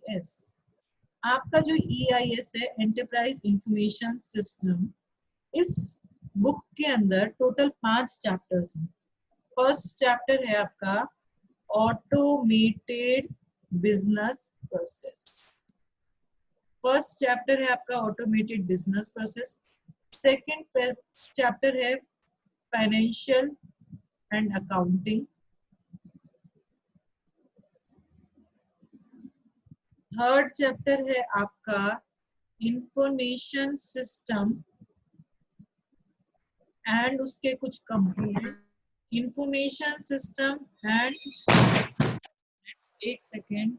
EIS, आपका जो EIS है एंटरप्राइज इंफॉर्मेशन सिस्टम, इस बुक के अंदर टोटल 5 चैप्टर्स हैं। फर्स्ट चैप्टर है आपका automated business process. First chapter है आपका automated business process. Second chapter है financial and accounting. Third chapter है आपका इंफॉर्मेशन सिस्टम एंड उसके कुछ कंपोनेंट। इंफॉर्मेशन सिस्टम एंड, एक सेकेंड,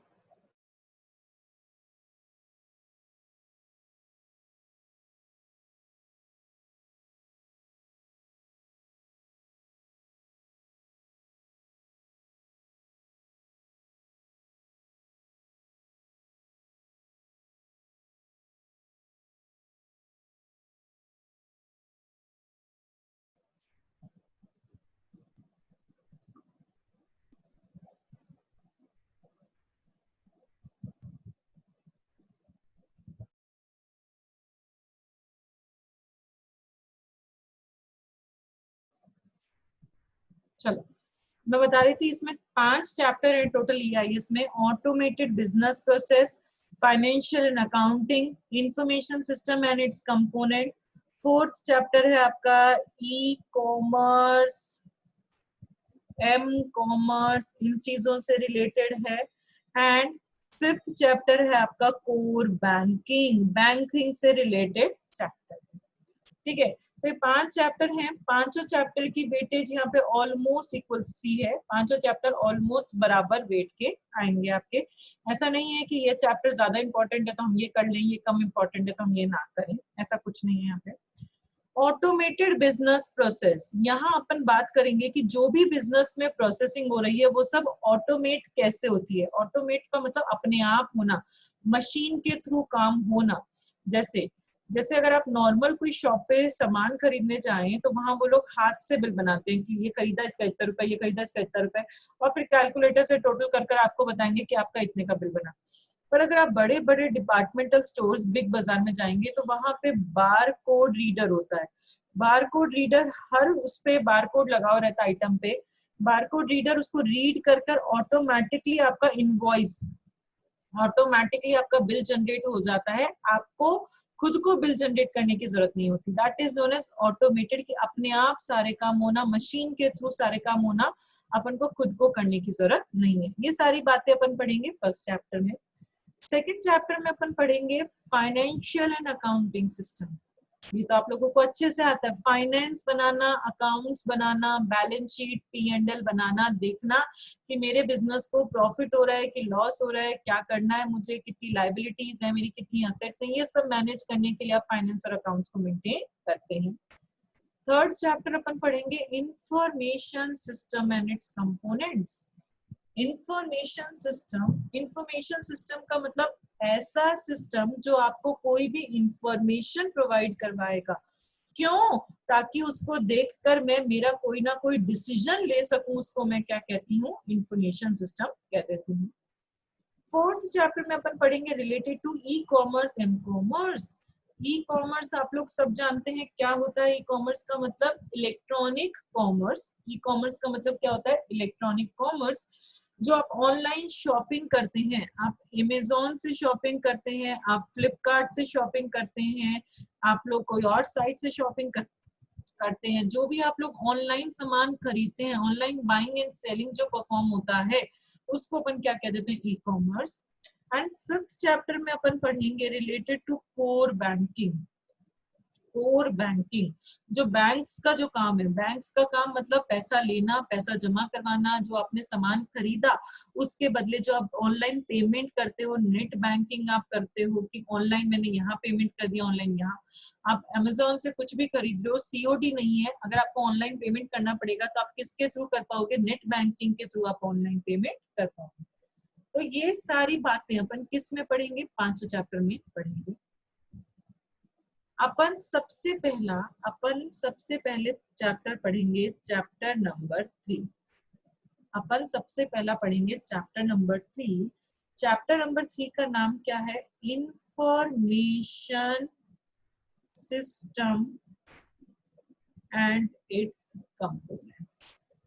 चलो मैं बता रही थी, इसमें 5 चैप्टर है टोटल EIS में। Automated business process, financial and accounting, information system and it's component. Fourth chapter है आपका ई कॉमर्स, कॉमर्स, इन चीजों से रिलेटेड है। एंड फिफ्थ चैप्टर है आपका कोर बैंकिंग, बैंकिंग से रिलेटेड चैप्टर। ठीक है, तो 5 चैप्टर हैं। पांचों चैप्टर की वेटेज यहाँ पे ऑलमोस्ट इक्वल सी है। पांचों चैप्टर ऑलमोस्ट बराबर वेट के आएंगे आपके। ऐसा नहीं है कि ये चैप्टर ज्यादा इंपॉर्टेंट है तो हम ये कर लें, ये कम इंपॉर्टेंट है तो हम ये ना करें, ऐसा कुछ नहीं है यहाँ पे। ऑटोमेटेड बिजनेस प्रोसेस, यहाँ अपन बात करेंगे कि जो भी बिजनेस में प्रोसेसिंग हो रही है वो सब ऑटोमेट कैसे होती है। ऑटोमेट का मतलब अपने आप होना, मशीन के थ्रू काम होना। जैसे अगर आप नॉर्मल कोई शॉप पे सामान खरीदने जाएं तो वहां वो लोग हाथ से बिल बनाते हैं कि ये खरीदा इसका इतना रुपए, ये खरीदा इसका इतना रुपए, और फिर कैलकुलेटर से टोटल कर कर आपको बताएंगे कि आपका इतने का बिल बना। पर अगर आप बड़े बड़े डिपार्टमेंटल स्टोर्स, बिग बाजार में जाएंगे तो वहां पे बार कोड रीडर होता है। बार कोड रीडर, हर उस पे बार कोड लगा हुआ रहता है आइटम पे। बार कोड रीडर उसको रीड कर कर ऑटोमेटिकली आपका इनवॉइस, ऑटोमेटिकली आपका बिल जनरेट हो जाता है। आपको खुद को बिल जनरेट करने की जरूरत नहीं होती। That is known as automated, कि अपने आप सारे काम होना, मशीन के थ्रू सारे काम होना, अपन को खुद को करने की जरूरत नहीं है। ये सारी बातें अपन पढ़ेंगे फर्स्ट चैप्टर में। सेकेंड चैप्टर में अपन पढ़ेंगे फाइनेंशियल एंड अकाउंटिंग सिस्टम। ये तो आप लोगों को अच्छे से आता है, फाइनेंस बनाना, अकाउंट्स बनाना, बैलेंस शीट, P&L बनाना, देखना कि मेरे बिजनेस को प्रॉफिट हो रहा है कि लॉस हो रहा है, क्या करना है मुझे, कितनी लाइबिलिटीज है मेरी, कितनी असेट्स हैं, ये सब मैनेज करने के लिए आप फाइनेंस और अकाउंट्स को मेंटेन करते हैं। थर्ड चैप्टर अपन पढ़ेंगे information system and its components. Information system का मतलब ऐसा सिस्टम जो आपको कोई भी इंफॉर्मेशन प्रोवाइड करवाएगा। क्यों? ताकि उसको देखकर मैं मेरा कोई ना कोई डिसीजन ले सकूं, उसको मैं क्या कहती हूँ, इंफॉर्मेशन सिस्टम कह देती हूँ। फोर्थ चैप्टर में अपन पढ़ेंगे related to e commerce and commerce. E commerce आप लोग सब जानते हैं क्या होता है। ई कॉमर्स का मतलब इलेक्ट्रॉनिक कॉमर्स। ई कॉमर्स का मतलब क्या होता है, इलेक्ट्रॉनिक कॉमर्स। जो आप ऑनलाइन शॉपिंग करते हैं, आप अमेजोन से शॉपिंग करते हैं, आप फ्लिपकार्ट से शॉपिंग करते हैं, आप लोग कोई और साइट से शॉपिंग करते हैं, जो भी आप लोग ऑनलाइन सामान खरीदते हैं, ऑनलाइन बाइंग एंड सेलिंग जो परफॉर्म होता है उसको अपन क्या कह देते हैं, e commerce. And fifth chapter में अपन पढ़ेंगे related to core banking. Core banking, जो बैंक्स का जो काम है, बैंक्स का काम मतलब पैसा लेना, पैसा जमा करवाना। जो आपने सामान खरीदा उसके बदले जो आप ऑनलाइन पेमेंट करते हो, नेट बैंकिंग आप करते हो कि ऑनलाइन मैंने यहाँ पेमेंट कर दिया, ऑनलाइन यहाँ। आप अमेजोन से कुछ भी खरीद रहे हो, COD नहीं है, अगर आपको ऑनलाइन पेमेंट करना पड़ेगा तो आप किसके थ्रू कर पाओगे, नेट बैंकिंग के थ्रू आप ऑनलाइन पेमेंट कर पाओगे। तो ये सारी बातें अपन किस में पढ़ेंगे, 5 चैप्टर में पढ़ेंगे। अपन सबसे पहले चैप्टर पढ़ेंगे, चैप्टर नंबर 3। अपन सबसे पहला पढ़ेंगे चैप्टर नंबर 3, चैप्टर नंबर 3 का नाम क्या है? Information system and its components.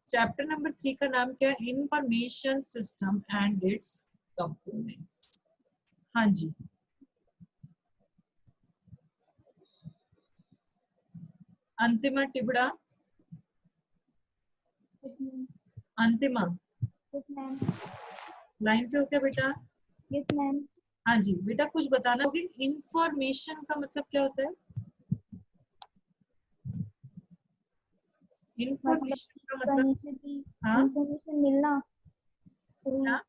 Chapter number 3 का नाम क्या है? Information system and its components. हाँ जी, Antima Tibda, Antima yes ma'am. Line पे हो क्या बेटा? Yes ma'am. हाँ जी बेटा, कुछ बताना होगी। इंफॉर्मेशन का मतलब क्या होता है? मतलब इंफॉर्मेशन का मतलब, कहीं से भी हाँ इंफॉर्मेशन मिलना, कोई हाँ,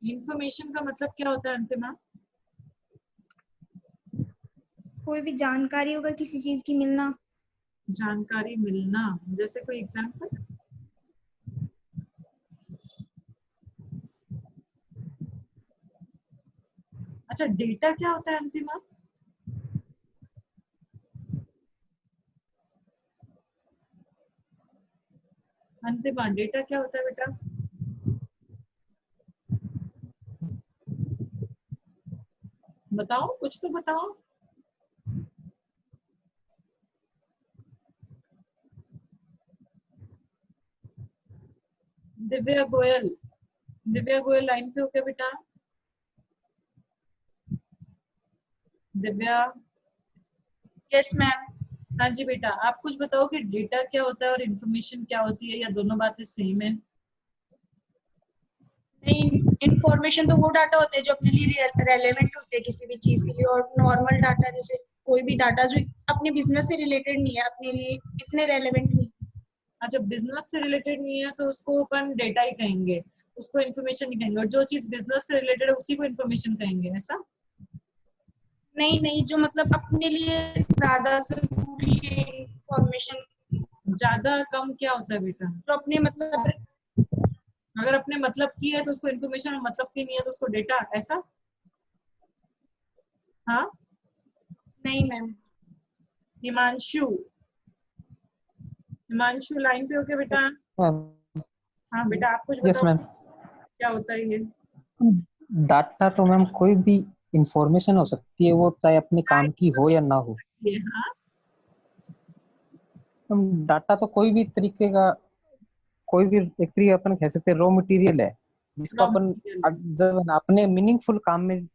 इंफॉर्मेशन का मतलब क्या होता है अंतिमा? कोई भी जानकारी अगर किसी चीज की मिलना। जानकारी मिलना, जैसे कोई एग्जांपल? अच्छा, डेटा क्या होता है अंतिमा? अंतिमा, डेटा क्या होता है बेटा? बताओ, कुछ तो बताओ। दिव्या गोयल, दिव्या गोयल लाइन पे हो क्या बेटा? Divya, yes ma'am. हाँ जी बेटा, आप कुछ बताओ कि डेटा क्या होता है और इंफॉर्मेशन क्या होती है, या दोनों बातें सेम है? नहीं, इंफॉर्मेशन तो वो डाटा होते हैं जो अपने लिए रेलेवेंट होते हैं किसी भी चीज के लिए, और नॉर्मल डाटा जैसे कोई भी डाटा जो अपने बिजनेस से रिलेटेड नहीं है, अपने लिए इतने रेलेवेंट नहीं। अच्छा, बिजनेस से रिलेटेड नहीं है तो उसको अपन डेटा ही कहेंगे, उसको इन्फॉर्मेशन नहीं कहेंगे, और जो चीज बिजनेस से रिलेटेड है उसी को इन्फॉर्मेशन कहेंगे, ऐसा? नहीं नहीं, जो मतलब अपने लिए ज्यादा जरूरी है इंफॉर्मेशन, ज्यादा कम क्या होता है बेटा? जो अपने मतलब। अगर अपने मतलब की है तो उसको इन्फॉर्मेशन, और मतलब की नहीं है तो उसको डेटा, ऐसा? हाँ, नहीं मैम। हिमांशु, हिमांशु लाइन पे हो क्या बेटा? हाँ बेटा, आप कुछ यस बताओ मैम। क्या होता है ये? डाटा तो मैम कोई भी इंफॉर्मेशन हो सकती है, वो चाहे अपने काम की हो या ना हो। ये हाँ, डाटा तो कोई भी तरीके का, कोई भी एक तरीके अपन कह सकते हैं रॉ मटेरियल है, जिसको रॉ अपन मटेरियल है। जब अपने मीनिंगफुल काम में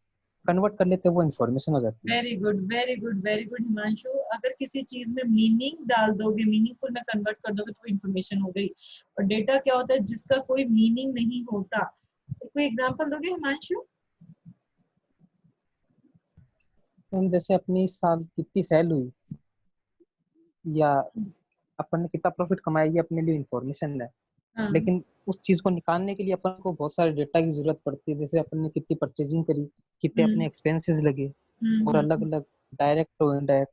कन्वर्ट कर लेते हैं वो इंफॉर्मेशन हो जाती है। Very good, very good, very good Himanshu. अगर किसी चीज में मीनिंग डाल दोगे, मीनिंगफुल में कन्वर्ट कर दोगे तो इंफॉर्मेशन हो गई। और डेटा क्या होता है? जिसका कोई मीनिंग नहीं होता। कोई एग्जांपल दोगे हिमांशु? हम जैसे अपनी साल कितनी सेल हुई, या अपन ने कितना प्रॉफिट कमाया, ये अपने लिए इंफॉर्मेशन है। हाँ, लेकिन उस चीज को निकालने के लिए अपन को बहुत सारे डेटा की जरूरत पड़ती है, जैसे अपन ने कितनी परचेजिंग करी, कितने अपने एक्सपेंसेस लगे, और अलग अलग डायरेक्ट और इनडायरेक्ट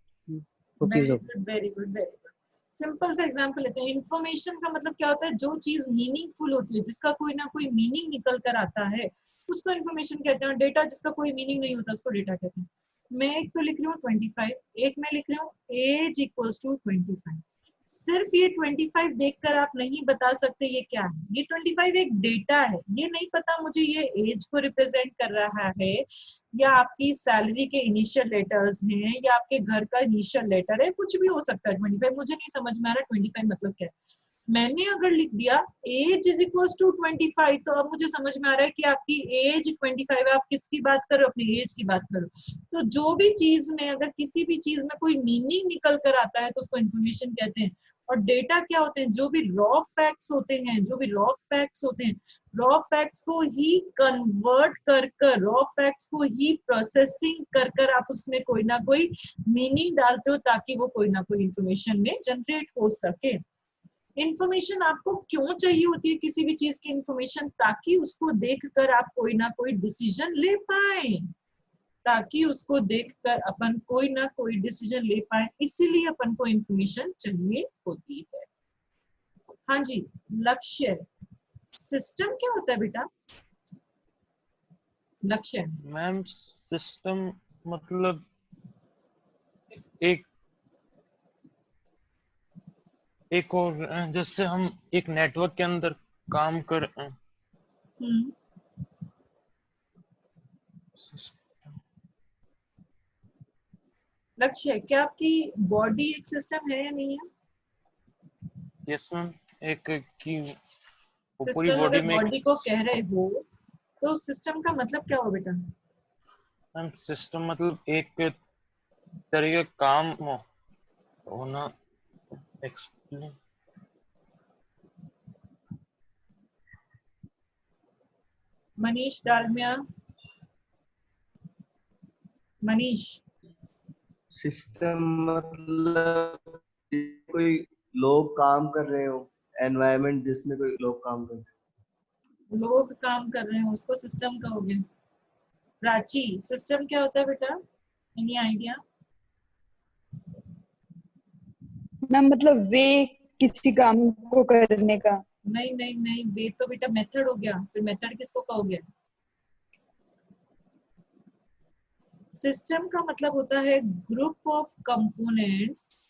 वो वेरी चीजों। Good, very good, very good. Simple सा एग्जांपल लेते हैं। इंफॉर्मेशन का मतलब क्या होता है? जो चीज मीनिंगफुल होती है, जिसका कोई ना कोई मीनिंग निकल कर आता है, उसको इंफॉर्मेशन कहते हैं। डेटा जिसका कोई मीनिंग नहीं होता उसको डेटा कहते हैं। मैं एक तो लिख रही हूँ 25, एक मैं लिख रही हूँ एज इक्वल्स टू 25। सिर्फ ये 25 देखकर आप नहीं बता सकते ये क्या है। ये 25 एक डेटा है, ये नहीं पता मुझे ये एज को रिप्रेजेंट कर रहा है, या आपकी सैलरी के इनिशियल लेटर्स हैं, या आपके घर का इनिशियल लेटर है, कुछ भी हो सकता है। 25 मुझे नहीं समझ में आ रहा 25 मतलब क्या है। मैंने अगर लिख दिया एज इज इक्वल टू 25, तो अब मुझे समझ में आ रहा है कि आपकी एज 25 है। आप किसकी बात करो? अपनी एज की बात करो। तो जो भी चीज में, अगर किसी भी चीज में कोई मीनिंग निकल कर आता है तो उसको इन्फॉर्मेशन कहते हैं। और डेटा क्या होते हैं? जो भी रॉ फैक्ट्स होते हैं, जो भी रॉ फैक्ट्स होते हैं, रॉ फैक्ट्स को ही कन्वर्ट कर कर, रॉ फैक्ट्स को ही प्रोसेसिंग कर कर आप उसमें कोई ना कोई मीनिंग डालते हो, ताकि वो कोई ना कोई इंफॉर्मेशन में जनरेट हो सके। इंफॉर्मेशन आपको क्यों चाहिए होती है? किसी भी चीज की इंफॉर्मेशन, ताकि उसको देखकर आप कोई ना कोई डिसीजन ले पाए, ताकि उसको देखकर अपन कोई ना कोई डिसीजन ले पाए, इसीलिए अपन को इंफॉर्मेशन चाहिए होती है। हाँ जी, लक्ष्य। सिस्टम क्या होता है बेटा? लक्ष्य मैम सिस्टम मतलब एक एक और जैसे हम एक नेटवर्क के अंदर काम कर हम्म, लक्ष्य, क्या आपकी बॉडी एक सिस्टम है या नहीं है? यस मैम, एक की वो पूरी सिस्टम बॉडी अगर में बॉडी को कह रहे हो तो सिस्टम का मतलब क्या हो बेटा? मैम सिस्टम मतलब एक तरह का काम होना। एक्सप्लेन। मनीष डालमिया, मनीष। सिस्टम मतलब कोई लोग काम कर रहे हो, एनवायरनमेंट जिसमें कोई लोग काम कर रहे लोग काम कर रहे हो उसको सिस्टम कहोगे। प्राची, सिस्टम क्या होता है बेटा? Any idea? मैम मतलब वे किसी काम को करने का। नहीं नहीं नहीं, वे तो बेटा मेथड हो गया, फिर मेथड किसको कहोगे? सिस्टम का मतलब होता है group of components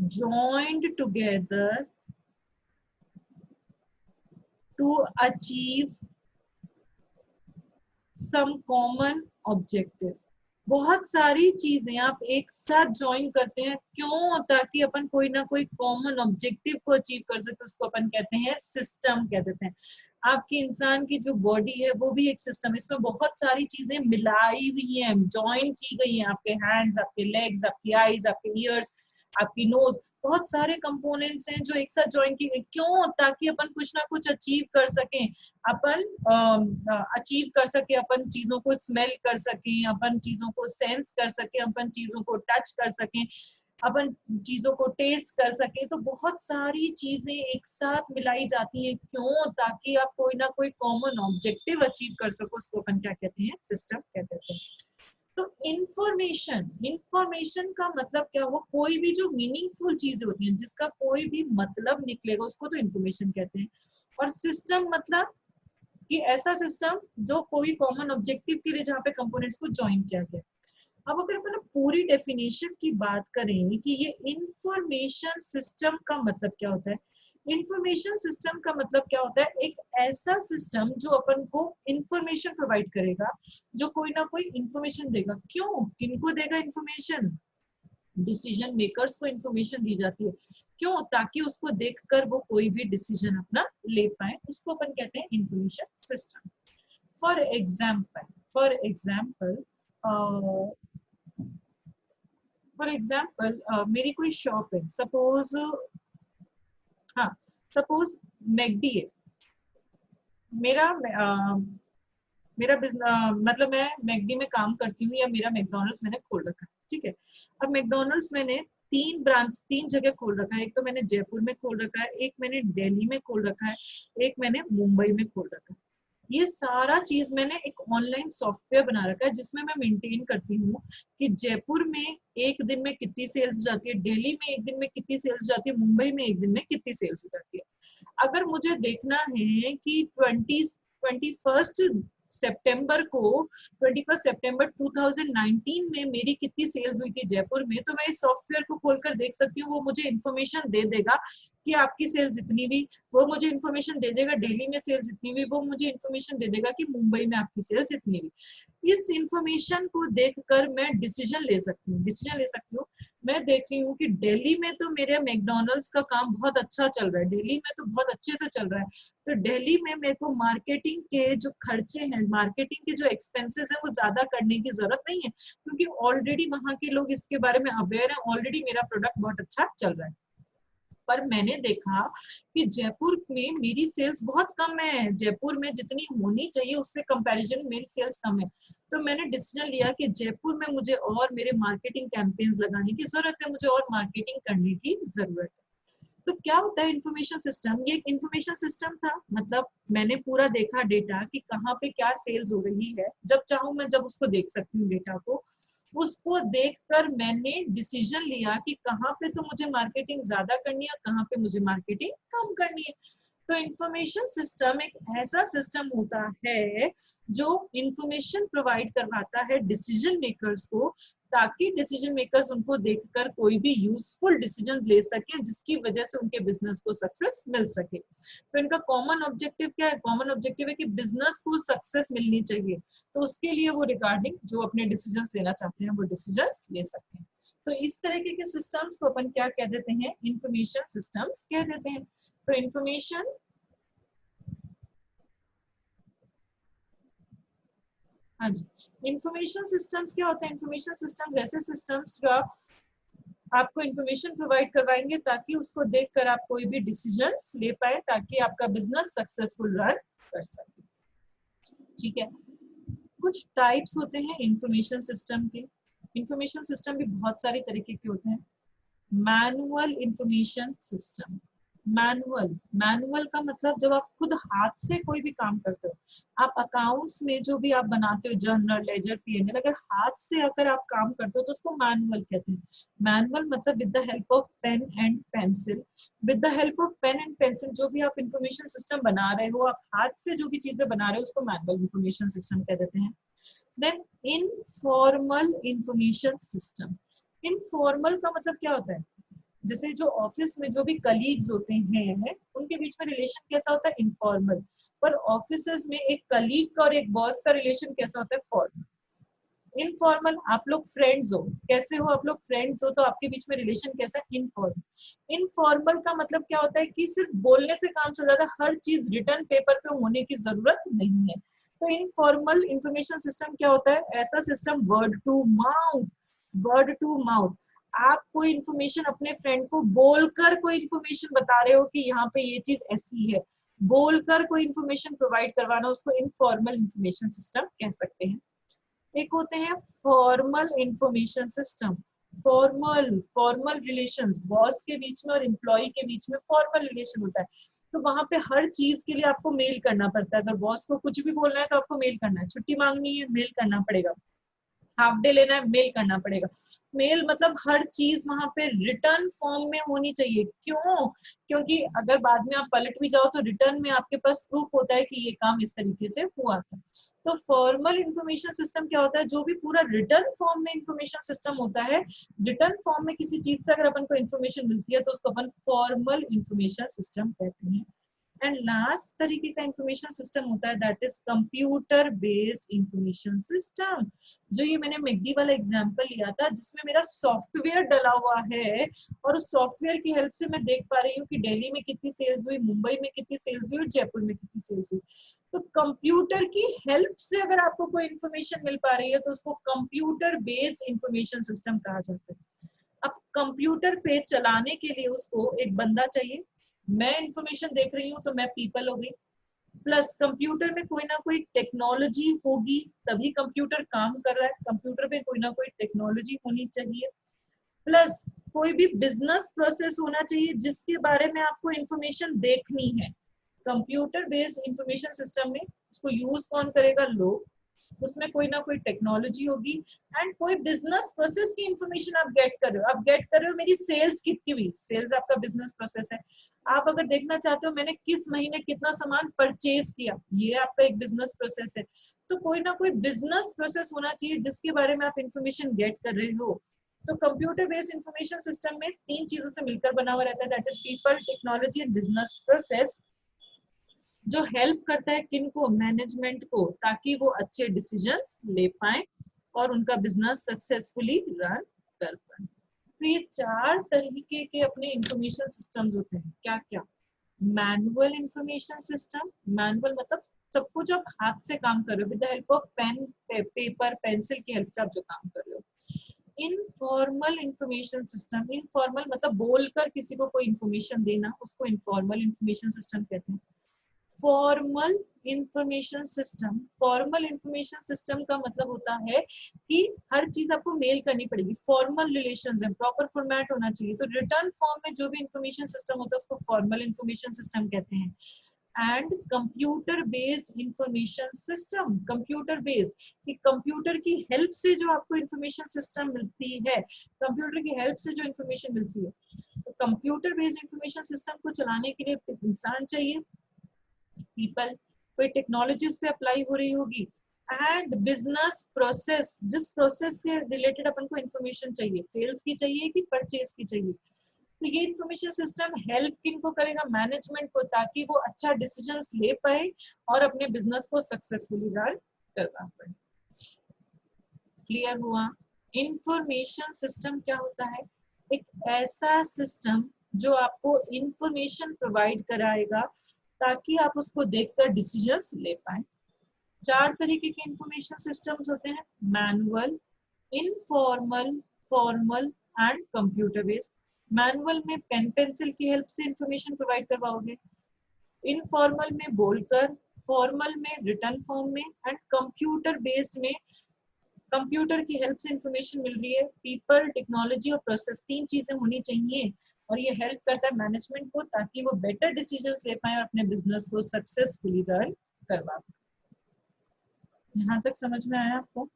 joined together to achieve some common objective। बहुत सारी चीजें आप एक साथ ज्वाइन करते हैं, क्यों? ताकि अपन कोई ना कोई कॉमन ऑब्जेक्टिव को अचीव कर सके, उसको अपन कहते हैं सिस्टम कह देते हैं। आपकी इंसान की जो बॉडी है वो भी एक सिस्टम है, इसमें बहुत सारी चीजें मिलाई हुई हैं, ज्वाइन की गई हैं। आपके हैंड्स, आपके लेग्स, आपकी आईज, आपके ईयर्स, आपकी नोज, बहुत सारे कंपोनेंट्स हैं जो एक साथ ज्वाइन की गई। क्यों? ताकि अपन कुछ ना कुछ अचीव कर सकें, अपन अचीव कर सके, अपन चीजों को स्मेल कर सकें, अपन चीजों को सेंस कर सकें, अपन चीजों को टच कर सकें, अपन चीजों को टेस्ट कर सके। तो बहुत सारी चीजें एक साथ मिलाई जाती हैं, क्यों? ताकि आप कोई ना कोई कॉमन ऑब्जेक्टिव अचीव कर सको, उसको अपन क्या कहते हैं? सिस्टम कहते हैं। तो इंफॉर्मेशन का मतलब क्या हुआ? कोई भी जो मीनिंगफुल चीजें होती हैं, जिसका कोई भी मतलब निकलेगा, उसको तो इंफॉर्मेशन कहते हैं। और सिस्टम मतलब कि ऐसा सिस्टम जो कोई कॉमन ऑब्जेक्टिव के लिए जहाँ पे कंपोनेंट्स को ज्वाइन किया गया। अब अगर अपन पूरी डेफिनेशन की बात करें कि ये इंफॉर्मेशन सिस्टम का मतलब क्या होता है, इंफॉर्मेशन सिस्टम का मतलब क्या होता है? एक ऐसा सिस्टम जो अपन को इंफॉर्मेशन प्रोवाइड करेगा, जो कोई ना कोई इंफॉर्मेशन देगा। क्यों? किनको देगा इंफॉर्मेशन? डिसीजन मेकर्स को इंफॉर्मेशन दी जाती है। क्यों? ताकि उसको देखकर वो कोई भी डिसीजन अपना ले पाए, उसको अपन कहते हैं इंफॉर्मेशन सिस्टम। फॉर एग्जाम्पल मेरी कोई शॉप है, सपोज, हाँ, सपोज मैकडी है। मेरा बिजनेस, मतलब मैं मैकडी में काम करती हूँ, या मेरा मैकडॉनल्ड्स मैंने खोल रखा है, ठीक है। अब मैकडॉनल्ड्स मैंने 3 जगह खोल रखा है। एक तो मैंने जयपुर में खोल रखा है, एक मैंने दिल्ली में खोल रखा है, एक मैंने मुंबई में खोल रखा है। ये सारा चीज मैंने एक ऑनलाइन सॉफ्टवेयर बना रखा है, जिसमें मैं मेंटेन करती हूँ कि जयपुर में एक दिन में कितनी सेल्स जाती है, दिल्ली में एक दिन में कितनी सेल्स जाती है, मुंबई में एक दिन में कितनी सेल्स जाती है। अगर मुझे देखना है कि 21 सितंबर 2019 में मेरी कितनी सेल्स हुई थी जयपुर में, तो मैं इस सॉफ्टवेयर को खोलकर देख सकती हूँ। वो मुझे इन्फॉर्मेशन दे देगा कि आपकी सेल्स इतनी हुई, वो मुझे इन्फॉर्मेशन दे देगा दिल्ली में सेल्स इतनी हुई, वो मुझे इन्फॉर्मेशन दे देगा कि मुंबई में आपकी सेल्स इतनी हुई। इस इन्फॉर्मेशन को देखकर मैं डिसीजन ले सकती हूँ। मैं देख रही हूँ कि दिल्ली में तो मेरे मैकडॉनल्ड्स का काम बहुत अच्छा चल रहा है, दिल्ली में तो बहुत अच्छे से चल रहा है, तो दिल्ली में मेरे को मार्केटिंग के जो खर्चे हैं, मार्केटिंग के जो एक्सपेंसेस हैं, वो ज्यादा करने की जरूरत नहीं है, क्योंकि ऑलरेडी वहां के लोग इसके बारे में अवेयर हैं, ऑलरेडी मेरा प्रोडक्ट बहुत अच्छा चल रहा है। पर मैंने देखा कि जयपुर में मेरी सेल्स बहुत कम है, जयपुर में जितनी होनी चाहिए उससे कंपैरिजन मेरी सेल्स कम है। तो मैंने डिसीजन लिया कि जयपुर में मुझे और मेरे मार्केटिंग कैंपेन्स लगाने की जरूरत है, मुझे और मार्केटिंग करने की जरूरत है। तो क्या होता है इंफॉर्मेशन सिस्टम? ये एक इंफॉर्मेशन सिस्टम था, मतलब मैंने पूरा देखा डेटा कि कहाँ पे क्या सेल्स हो रही है, जब चाहूँ मैं जब उसको देख सकती हूँ डेटा को। उसको देखकर मैंने डिसीजन लिया कि कहाँ पे तो मुझे मार्केटिंग ज्यादा करनी है, कहाँ पे मुझे मार्केटिंग कम करनी है। तो इंफॉर्मेशन सिस्टम एक ऐसा सिस्टम होता है जो इंफॉर्मेशन प्रोवाइड करवाता है डिसीजन मेकर्स को, ताकि डिसीजन मेकर्स उनको देखकर कोई भी यूजफुल डिसीजन ले सके जिसकी वजह से उनके बिजनेस को सक्सेस मिल सके। तो इनका कॉमन ऑब्जेक्टिव क्या है? कॉमन ऑब्जेक्टिव है कि बिजनेस को सक्सेस मिलनी चाहिए, तो उसके लिए वो रिगार्डिंग जो अपने डिसीजंस लेना चाहते हैं वो डिसीजंस ले सकते हैं। तो इस तरीके के सिस्टम्स को अपन क्या कह देते हैं? इंफॉर्मेशन सिस्टम्स कह देते हैं। तो इंफॉर्मेशन हाँ जी, इंफॉर्मेशन सिस्टम्स क्या होता है? इंफॉर्मेशन सिस्टम्स ऐसे सिस्टम्स जो आपको इंफॉर्मेशन प्रोवाइड करवाएंगे ताकि उसको देखकर आप कोई भी डिसीजंस ले पाए, ताकि आपका बिजनेस सक्सेसफुल रन कर सके। ठीक है, कुछ टाइप्स होते हैं इंफॉर्मेशन सिस्टम के। इंफॉर्मेशन सिस्टम भी बहुत सारी तरीके के होते हैं। Manual information system. मैनुअल का मतलब जब आप खुद हाथ से कोई भी काम करते हो, आप अकाउंट्स में जो भी आप बनाते हो, जर्नल, लेजर, P&L, अगर हाथ से अगर आप काम करते हो तो उसको मैनुअल कहते हैं। मैनुअल मतलब with the help of pen and pencil. With the help of pen and pencil जो भी आप इंफॉर्मेशन सिस्टम बना रहे हो, आप हाथ से जो भी चीजें बना रहे हो उसको मैनुअल इंफॉर्मेशन सिस्टम कह देते हैं। Then informal information system. Informal का मतलब क्या होता है? जैसे जो ऑफिस में जो भी कलीग्स होते हैं उनके बीच में रिलेशन कैसा होता है? इनफॉर्मल। पर ऑफिसेस में एक कलीग और एक बॉस का रिलेशन कैसा होता है? फॉर्मल। इनफॉर्मल, आप लोग फ्रेंड्स हो, कैसे हो आप लोग? फ्रेंड्स हो, तो आपके बीच में रिलेशन कैसा है? इनफॉर्मल। इनफॉर्मल का मतलब क्या होता है कि सिर्फ बोलने से काम चल जाता है, हर चीज रिटर्न पेपर पे होने की जरूरत नहीं है। तो इनफॉर्मल इंफॉर्मेशन सिस्टम क्या होता है? ऐसा system word to mouth. Word to mouth, आप कोई इन्फॉर्मेशन अपने फ्रेंड को बोलकर कोई इन्फॉर्मेशन बता रहे हो कि यहाँ पे ये चीज ऐसी है, बोलकर कोई इन्फॉर्मेशन प्रोवाइड करवाना, उसको इनफॉर्मल इंफॉर्मेशन सिस्टम कह सकते हैं। एक होते हैं formal information system. Formal relations, boss के बीच में और एम्प्लॉय के बीच में फॉर्मल रिलेशन होता है। तो वहां पे हर चीज के लिए आपको मेल करना पड़ता है। अगर बॉस को कुछ भी बोलना है तो आपको मेल करना है, छुट्टी मांगनी है मेल करना पड़ेगा, हाफ डे लेना है मेल करना पड़ेगा। मेल मतलब हर चीज वहां पे रिटर्न फॉर्म में होनी चाहिए। क्यों? क्योंकि अगर बाद में आप पलट भी जाओ तो रिटर्न में आपके पास प्रूफ होता है कि ये काम इस तरीके से हुआ था। तो फॉर्मल इंफॉर्मेशन सिस्टम क्या होता है? जो भी पूरा रिटर्न फॉर्म में इंफॉर्मेशन सिस्टम होता है, रिटर्न फॉर्म में किसी चीज से अगर अपन को इंफॉर्मेशन मिलती है तो उसको अपन फॉर्मल इंफॉर्मेशन सिस्टम कहते हैं। एंड लास्ट तरीके का इंफॉर्मेशन सिस्टम होता है that is computer based information system. जो ये मैंने मैकडी वाला एग्जांपल लिया था जिसमें मेरा सॉफ्टवेयर डला हुआ है और उस सॉफ्टवेयर की हेल्प से मैं देख पा रही हूँ कि दिल्ली में कितनी सेल्स हुई, मुंबई में कितनी सेल्स हुई और जयपुर में कितनी सेल्स हुई। तो कंप्यूटर की हेल्प से अगर आपको कोई इंफॉर्मेशन मिल पा रही है तो उसको कंप्यूटर बेस्ड इंफॉर्मेशन सिस्टम कहा जाता है। अब कंप्यूटर पे चलाने के लिए उसको एक बंदा चाहिए। मैं इंफॉर्मेशन देख रही हूँ तो मैं पीपल हो गई, प्लस कंप्यूटर में कोई ना कोई टेक्नोलॉजी होगी तभी कंप्यूटर काम कर रहा है। कंप्यूटर में कोई ना कोई टेक्नोलॉजी होनी चाहिए, प्लस कोई भी बिजनेस प्रोसेस होना चाहिए जिसके बारे में आपको इंफॉर्मेशन देखनी है। कंप्यूटर बेस्ड इंफॉर्मेशन सिस्टम में उसको यूज कौन करेगा? लोग। उसमें कोई ना कोई टेक्नोलॉजी होगी एंड कोई बिजनेस प्रोसेस की इंफॉर्मेशन आप गेट कर रहे हो। आप गेट कर रहे हो मेरी सेल्स कितनी हुई, सेल्स आपका बिजनेस प्रोसेस है। आप अगर देखना चाहते हो मैंने किस महीने कितना सामान परचेज किया, ये आपका एक बिजनेस प्रोसेस है। तो कोई ना कोई बिजनेस प्रोसेस होना चाहिए जिसके बारे में आप इंफॉर्मेशन गेट कर रहे हो। तो कंप्यूटर बेस्ड इंफॉर्मेशन सिस्टम में 3 चीजों से मिलकर बना हुआ रहता है, that is people, technology and business process, जो हेल्प करता है किनको? मैनेजमेंट को, ताकि वो अच्छे डिसीजंस ले पाए और उनका बिजनेस सक्सेसफुली रन कर पाए। तो ये 4 तरीके के अपने इंफॉर्मेशन सिस्टम्स होते हैं। क्या क्या? Manual information system. मैनुअल मतलब सब कुछ आप हाथ से काम कर रहे हो, with the help of pen, paper, pencil की हेल्प से आप जो काम कर रहे हो। Informal information system. इनफॉर्मल मतलब बोलकर किसी को कोई इंफॉर्मेशन देना, उसको इनफॉर्मल इंफॉर्मेशन सिस्टम कहते हैं। Formal information system. Formal information system का मतलब होता है कि हर चीज आपको मेल करनी पड़ेगी, फॉर्मल रिलेशंस है, प्रॉपर फॉर्मेट होना चाहिए। तो रिटर्न फॉर्म में जो भी इंफॉर्मेशन सिस्टम होता है उसको फॉर्मल इंफॉर्मेशन सिस्टम कहते हैं। And computer based information system. Computer based कि कंप्यूटर की हेल्प से जो आपको इंफॉर्मेशन सिस्टम मिलती है, कंप्यूटर की हेल्प से जो इंफॉर्मेशन मिलती है। तो कंप्यूटर बेस्ड इंफॉर्मेशन सिस्टम को चलाने के लिए इंसान चाहिए, पीपल। कोई टेक्नोलॉजी उस पे अप्लाई हो रही होगी एंड बिजनेस प्रोसेस, जिस प्रोसेस से रिलेटेड अपन को इंफॉर्मेशन चाहिए, सेल्स की चाहिए कि परचेज की चाहिए, तो ये इंफॉर्मेशन सिस्टम हेल्प किनको करेगा, मैनेजमेंट को, ताकि वो अच्छा डिसीजंस ले पाए और अपने बिजनेस को सक्सेसफुली रन कर पाए। क्लियर हुआ? इंफॉर्मेशन सिस्टम क्या होता है? एक ऐसा सिस्टम जो आपको इंफॉर्मेशन प्रोवाइड कराएगा ताकि आप उसको देखकर डिसीजंस ले पाए। 4 तरीके के इंफॉर्मेशन सिस्टम्स होते हैं, manual, informal, formal and computer based. Manual में पेन पेंसिल की हेल्प से इंफॉर्मेशन प्रोवाइड करवाओगे, इनफॉर्मल में बोलकर, फॉर्मल में रिटर्न फॉर्म में, एंड कंप्यूटर बेस्ड में कंप्यूटर की हेल्प से इंफॉर्मेशन मिल रही है। पीपल, टेक्नोलॉजी और प्रोसेस, 3 चीजें होनी चाहिए और ये हेल्प करता है मैनेजमेंट को ताकि वो बेटर डिसीजंस ले पाए और अपने बिजनेस को सक्सेसफुली रन करवा पाए। यहाँ तक समझ में आया आपको?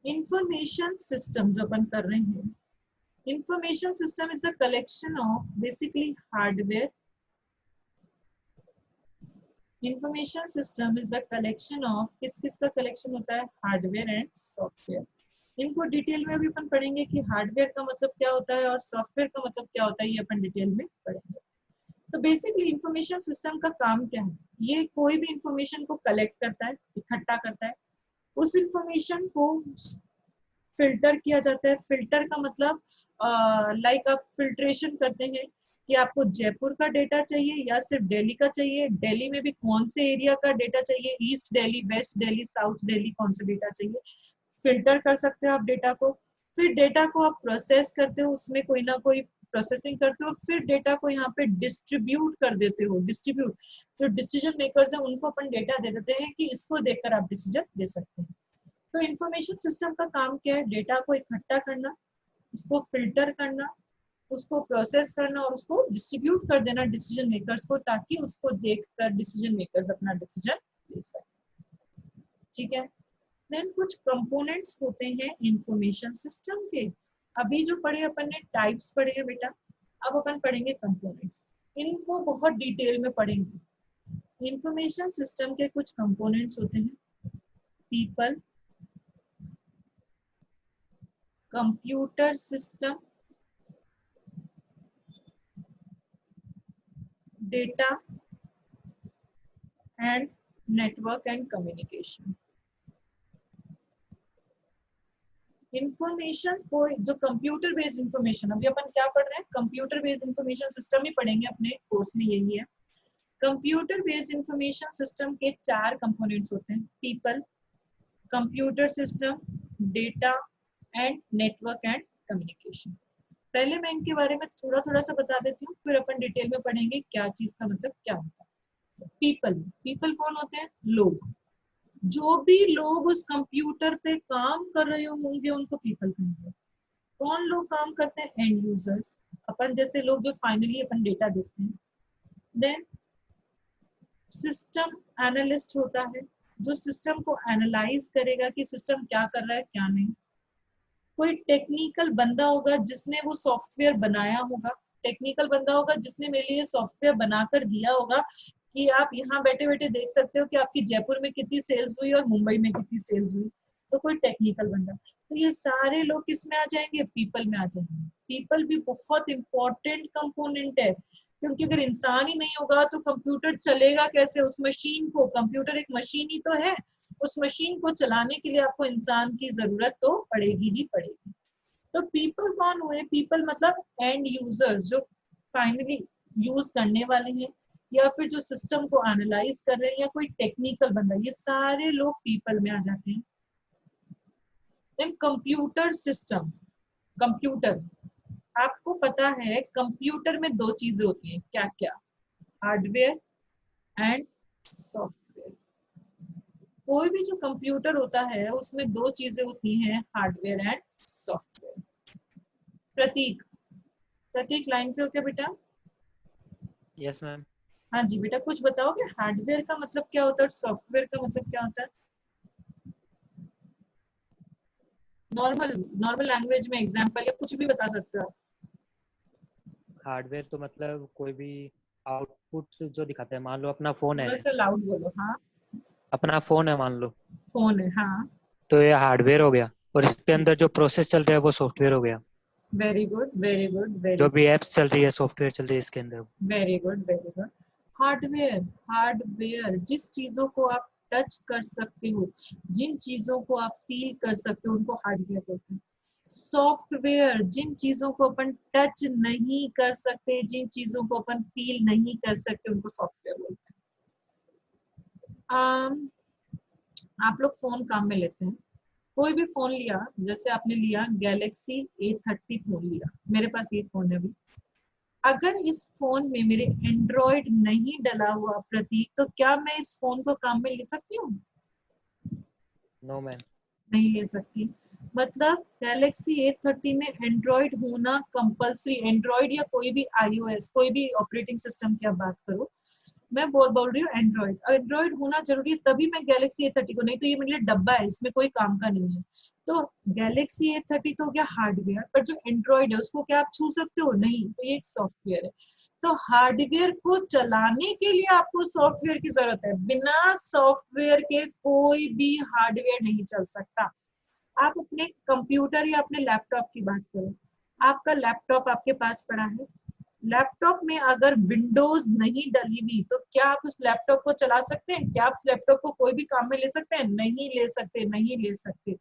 इंफॉर्मेशन सिस्टम जो अपन कर रहे हैं, information system is the collection of basically hardware. Information system is the collection of, किस किस का कलेक्शन होता है? Hardware and software. इनको डिटेल में भी अपन पढ़ेंगे कि हार्डवेयर का मतलब क्या होता है और सॉफ्टवेयर का मतलब क्या होता है, ये अपन डिटेल में पढ़ेंगे। तो बेसिकली इंफॉर्मेशन सिस्टम का काम क्या है? ये कोई भी इंफॉर्मेशन को कलेक्ट करता है, इकट्ठा करता है, उस इंफॉर्मेशन को फिल्टर किया जाता है। फिल्टर का मतलब लाइक आप फिल्ट्रेशन करते हैं कि आपको जयपुर का डेटा चाहिए या सिर्फ दिल्ली का चाहिए, दिल्ली में भी कौन से एरिया का डेटा चाहिए, east Delhi, west Delhi, south Delhi, कौन सा डेटा चाहिए, फिल्टर कर सकते हो आप डेटा को। फिर डेटा को आप प्रोसेस करते हो, उसमें कोई ना कोई प्रोसेसिंग करते हो, फिर डेटा को यहाँ पे डिस्ट्रीब्यूट कर देते हो। डिस्ट्रीब्यूट, जो डिसीजन मेकर्स है उनको अपन डेटा दे देते हैं कि इसको देखकर आप डिसीजन ले सकते हैं। तो इंफॉर्मेशन सिस्टम का काम क्या है? डेटा को इकट्ठा करना, उसको फिल्टर करना, उसको प्रोसेस करना और उसको डिस्ट्रीब्यूट कर देना डिसीजन मेकर्स को, ताकि उसको देखकर डिसीजन मेकर्स अपना डिसीजन ले सकें। ठीक है। देन कुछ कंपोनेंट्स होते हैं इंफॉर्मेशन सिस्टम के। अभी जो पढ़े अपन ने टाइप्स पढ़े हैं बेटा, अब अपन पढ़ेंगे कंपोनेंट्स। इनको बहुत डिटेल में पढ़ेंगे। इंफॉर्मेशन सिस्टम के कुछ कंपोनेंट्स होते हैं, people, computer system, data and network and communication. Information को, जो कंप्यूटर बेस्ड इंफॉर्मेशन, अभी अपन क्या पढ़ रहे हैं? कंप्यूटर बेस्ड इंफॉर्मेशन सिस्टम ही पढ़ेंगे, अपने कोर्स में यही है। कंप्यूटर बेस्ड इंफॉर्मेशन सिस्टम के 4 कंपोनेंट्स होते हैं, people, computer system, data and network and communication. पहले मैं इनके बारे में थोड़ा थोड़ा सा बता देती हूँ, फिर अपन डिटेल में पढ़ेंगे क्या चीज का मतलब क्या होता है। पीपल, पीपल कौन होते हैं? लोग। जो भी लोग उस कंप्यूटर पे काम कर रहे होंगे उनको पीपल कहेंगे। कौन लोग काम करते हैं? एंड यूजर्स, अपन जैसे लोग जो फाइनली अपन डेटा देखते हैं। देन सिस्टम एनालिस्ट होता है, जो सिस्टम को एनालाइज करेगा कि सिस्टम क्या कर रहा है क्या नहीं। कोई टेक्निकल बंदा होगा जिसने वो सॉफ्टवेयर बनाया होगा, टेक्निकल बंदा होगा जिसने मेरे लिए सॉफ्टवेयर बनाकर दिया होगा कि आप यहाँ बैठे बैठे देख सकते हो कि आपकी जयपुर में कितनी सेल्स हुई और मुंबई में कितनी सेल्स हुई। तो कोई टेक्निकल बंदा, तो ये सारे लोग किस में आ जाएंगे? पीपल में आ जाएंगे। पीपल भी बहुत इंपॉर्टेंट कंपोनेंट है, क्योंकि अगर इंसान ही नहीं होगा तो कंप्यूटर चलेगा कैसे? उस मशीन को, कंप्यूटर एक मशीन ही तो है, उस मशीन को चलाने के लिए आपको इंसान की जरूरत तो पड़ेगी ही पड़ेगी। तो पीपल कौन हुए? पीपल मतलब एंड यूजर्स, जो फाइनली यूज करने वाले हैं या फिर जो सिस्टम को एनालाइज कर रहे हैं या कोई टेक्निकल बंदा, ये सारे लोग पीपल में आ जाते हैं। देन कंप्यूटर सिस्टम, कंप्यूटर, आपको पता है कंप्यूटर में 2 चीजें होती हैं, क्या क्या? Hardware and software. कोई भी जो कंप्यूटर होता है उसमें 2 चीजें होती हैं, hardware and software. Prateek, Prateek line पे हो क्या बेटा? Yes ma'am. हाँ जी बेटा, कुछ बताओगे हार्डवेयर का मतलब क्या होता है और सॉफ्टवेयर का मतलब क्या होता है? नॉर्मल नॉर्मल लैंग्वेज में एग्जांपल या कुछ भी बता सकते हो आप। हार्डवेयर तो मतलब कोई भी आउटपुट जो दिखाता है, मान लो अपना फोन है, थोड़ा सा लाउड बोलो। हाँ, अपना फोन है मान लो, फोन है। हाँ, तो ये हार्डवेयर हो गया, और इसके अंदर जो प्रोसेस चल रहा है वो सॉफ्टवेयर हो गया। Very good, very good, very जो भी एप्स चल रही है सॉफ्टवेयर चल रही है इसके अंदर। Very good, very good. Hardware, hardware जिस चीजों को आप टच कर सकते हो, जिन चीजों को आप फील कर सकते हो, उनको हार्डवेयर बोलते हैं। सॉफ्टवेयर जिन चीजों को अपन टच नहीं कर सकते, जिन चीजों को अपन फील नहीं कर सकते, उनको सॉफ्टवेयर बोलते हैं। आप लोग फोन काम में लेते हैं, कोई भी फोन लिया, जैसे आपने लिया गैलेक्सी A30 फोन लिया, मेरे पास ये फोन है अभी। अगर इस फोन में मेरे एंड्रॉयड नहीं डला हुआ प्रतीक, तो क्या मैं इस फोन को काम में ले सकती हूँ? No man. नहीं ले सकती। मतलब गैलेक्सी A30 में एंड्रॉयड होना कंपलसरी, एंड्रॉयड या कोई भी iOS, कोई भी ऑपरेटिंग सिस्टम की आप बात करो, मैं बोल रही हूँ एंड्रॉयड, एंड्रॉयड होना जरूरी है, तभी मैं गैलेक्सी A30 को, नहीं तो ये मेरे लिए डब्बा है, इसमें कोई काम का नहीं है। तो गैलेक्सी A30 तो हो गया हार्डवेयर, पर जो एंड्रॉयड है उसको क्या आप छू सकते हो? नहीं, तो ये एक सॉफ्टवेयर है। तो हार्डवेयर को चलाने के लिए आपको सॉफ्टवेयर की जरूरत है, बिना सॉफ्टवेयर के कोई भी हार्डवेयर नहीं चल सकता। आप अपने कंप्यूटर या अपने लैपटॉप की बात करो, आपका लैपटॉप आपके पास पड़ा है, लैपटॉप में अगर विंडोज नहीं डली हुई, तो क्या आप उस लैपटॉप को चला सकते हैं? क्या आप लैपटॉप को कोई भी काम में ले सकते हैं? नहीं ले सकते, नहीं ले सकते।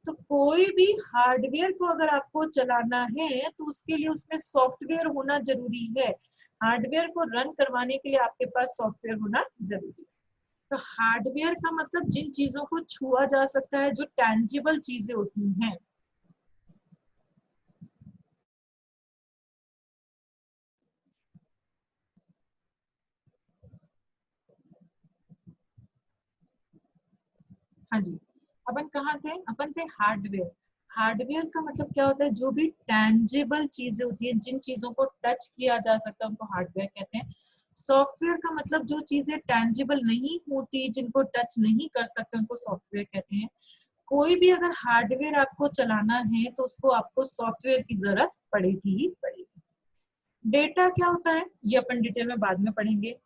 तो कोई भी हार्डवेयर को अगर आपको चलाना है, तो उसके लिए उसमें सॉफ्टवेयर होना जरूरी है। हार्डवेयर को रन करवाने के लिए आपके पास सॉफ्टवेयर होना जरूरी है। तो हार्डवेयर का मतलब जिन चीजों को छुआ जा सकता है, जो टैंजिबल चीजें होती हैं। हाँ जी, अपन कहाँ थे? अपन थे हार्डवेयर। हार्डवेयर का मतलब क्या होता है? जो भी टैंजिबल चीजें होती हैं, जिन चीजों को टच किया जा सकता है, उनको हार्डवेयर कहते हैं। सॉफ्टवेयर का मतलब जो चीजें टैंजिबल नहीं होती, जिनको टच नहीं कर सकते, उनको सॉफ्टवेयर कहते हैं। कोई भी अगर हार्डवेयर आपको चलाना है, तो उसको आपको सॉफ्टवेयर की जरूरत पड़ेगी ही पड़ेगी। डेटा क्या होता है, ये अपन डिटेल में बाद में पढ़ेंगे।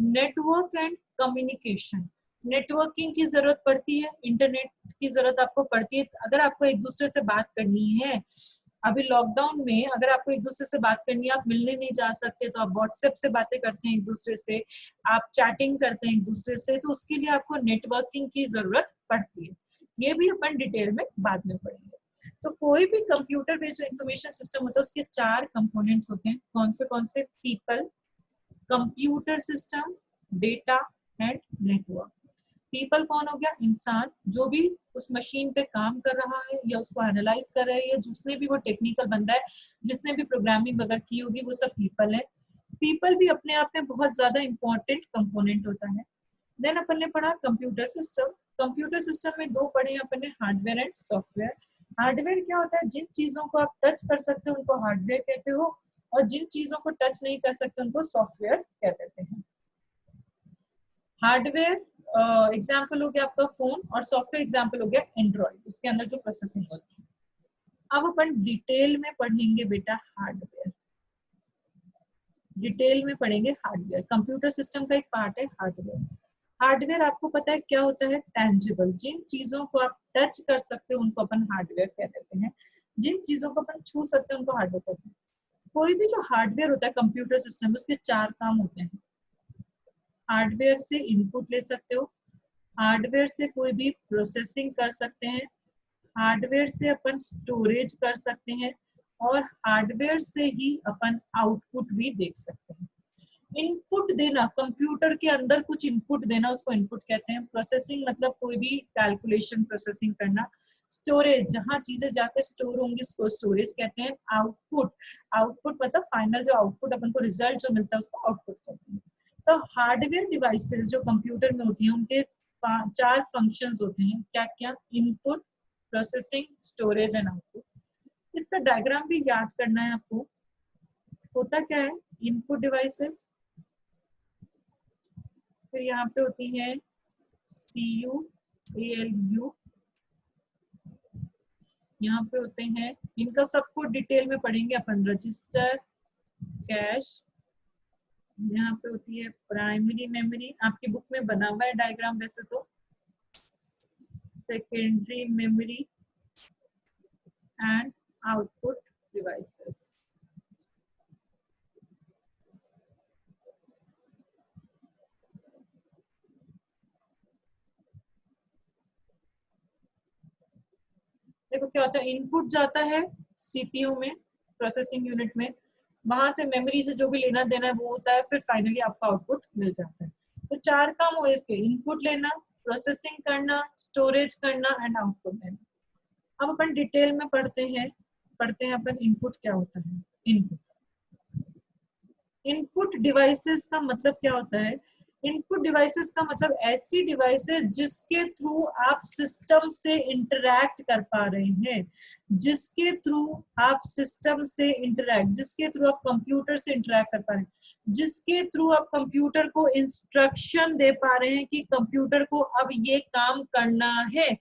नेटवर्क एंड कम्युनिकेशन, नेटवर्किंग की जरूरत पड़ती है, इंटरनेट की जरूरत आपको पड़ती है। अगर आपको एक दूसरे से बात करनी है, अभी लॉकडाउन में अगर आपको एक दूसरे से बात करनी है, आप मिलने नहीं जा सकते, तो आप व्हाट्सएप से बातें करते हैं एक दूसरे से, आप चैटिंग करते हैं एक दूसरे से, तो उसके लिए आपको नेटवर्किंग की जरूरत पड़ती है। ये भी अपन डिटेल में बाद में पढ़ेंगे। तो कोई भी कंप्यूटर बेस्ड इंफॉर्मेशन सिस्टम होता है, उसके 4 कंपोनेंट्स होते हैं। कौन से? People, computer system, data and network. People कौन हो गया? इंसान, जो भी उस मशीन पे काम कर रहा है या उसको एनालाइज कर रहा है, या जिसने भी वो टेक्निकल बंदा है, जिसने भी प्रोग्रामिंग वगैरह की होगी, वो सब पीपल है। पीपल भी अपने आप में बहुत ज्यादा इंपॉर्टेंट कंपोनेंट होता है। देन अपन ने पढ़ा कंप्यूटर सिस्टम। कंप्यूटर सिस्टम में 2 पढ़े अपन ने, हार्डवेयर एंड सॉफ्टवेयर। हार्डवेयर क्या होता है? जिन चीजों को आप टच कर सकते हो उनको हार्डवेयर कहते हो, और जिन चीजों को टच नहीं कर सकते उनको सॉफ्टवेयर कह देते हैं। हार्डवेयर एग्जाम्पल हो गया आपका फोन, और सॉफ्टवेयर एग्जाम्पल हो गया एंड्रॉइड, उसके अंदर जो प्रोसेसिंग होती है। अब अपन डिटेल में पढ़ेंगे बेटा हार्डवेयर, डिटेल में पढ़ेंगे हार्डवेयर। कंप्यूटर सिस्टम का एक पार्ट है हार्डवेयर। हार्डवेयर आपको पता है क्या होता है? टैंजिबल, जिन चीजों को आप टच कर सकते हो उनको अपन हार्डवेयर कह देते हैं, जिन चीजों को अपन छू सकते हैं उनको हार्डवेयर कहते हैं। कोई भी जो हार्डवेयर होता है कंप्यूटर सिस्टम में, उसके 4 काम होते हैं। हार्डवेयर से इनपुट ले सकते हो, हार्डवेयर से कोई भी प्रोसेसिंग कर सकते हैं, हार्डवेयर से अपन स्टोरेज कर सकते हैं, और हार्डवेयर से ही अपन आउटपुट भी देख सकते हैं। इनपुट देना, कंप्यूटर के अंदर कुछ इनपुट देना, उसको इनपुट कहते हैं। प्रोसेसिंग मतलब कोई भी कैलकुलेशन प्रोसेसिंग करना। स्टोरेज, जहां चीजें जाकर स्टोर होंगी उसको स्टोरेज कहते हैं। आउटपुट, आउटपुट मतलब फाइनल जो आउटपुट अपन को रिजल्ट जो मिलता है उसको आउटपुट कहते हैं। तो हार्डवेयर डिवाइसेस जो कंप्यूटर में होती हैं, उनके 4 फंक्शंस होते हैं। क्या क्या? Input, processing, storage and output. इसका डायग्राम भी याद करना है आपको। होता क्या है? इनपुट डिवाइसेस, फिर यहाँ पे होती है CU, ALU, यहाँ पे होते हैं, इनका सबको डिटेल में पढ़ेंगे अपन। रजिस्टर, कैश, यहाँ पे होती है प्राइमरी मेमोरी, आपकी बुक में बना हुआ है डायग्राम वैसे तो, secondary memory and output devices. देखो क्या होता है, इनपुट जाता है सीपीयू में, प्रोसेसिंग यूनिट में, वहां से मेमोरी से जो भी लेना देना है वो होता है, फिर फाइनली आपका आउटपुट मिल जाता है। तो 4 काम हुए इसके, इनपुट लेना, प्रोसेसिंग करना, स्टोरेज करना एंड आउटपुट लेना। अब अपन डिटेल में पढ़ते हैं अपन इनपुट क्या होता है। इनपुट डिवाइसेस का मतलब क्या होता है? इनपुट डिवाइसेस का मतलब ऐसी डिवाइसेस जिसके थ्रू आप सिस्टम से इंटरैक्ट कर पा रहे हैं, जिसके थ्रू आप सिस्टम से इंटरैक्ट, जिसके थ्रू आप कंप्यूटर से इंटरैक्ट कर पा रहे हैं, जिसके थ्रू आप कंप्यूटर को इंस्ट्रक्शन दे पा रहे हैं कि कंप्यूटर को अब ये काम करना है,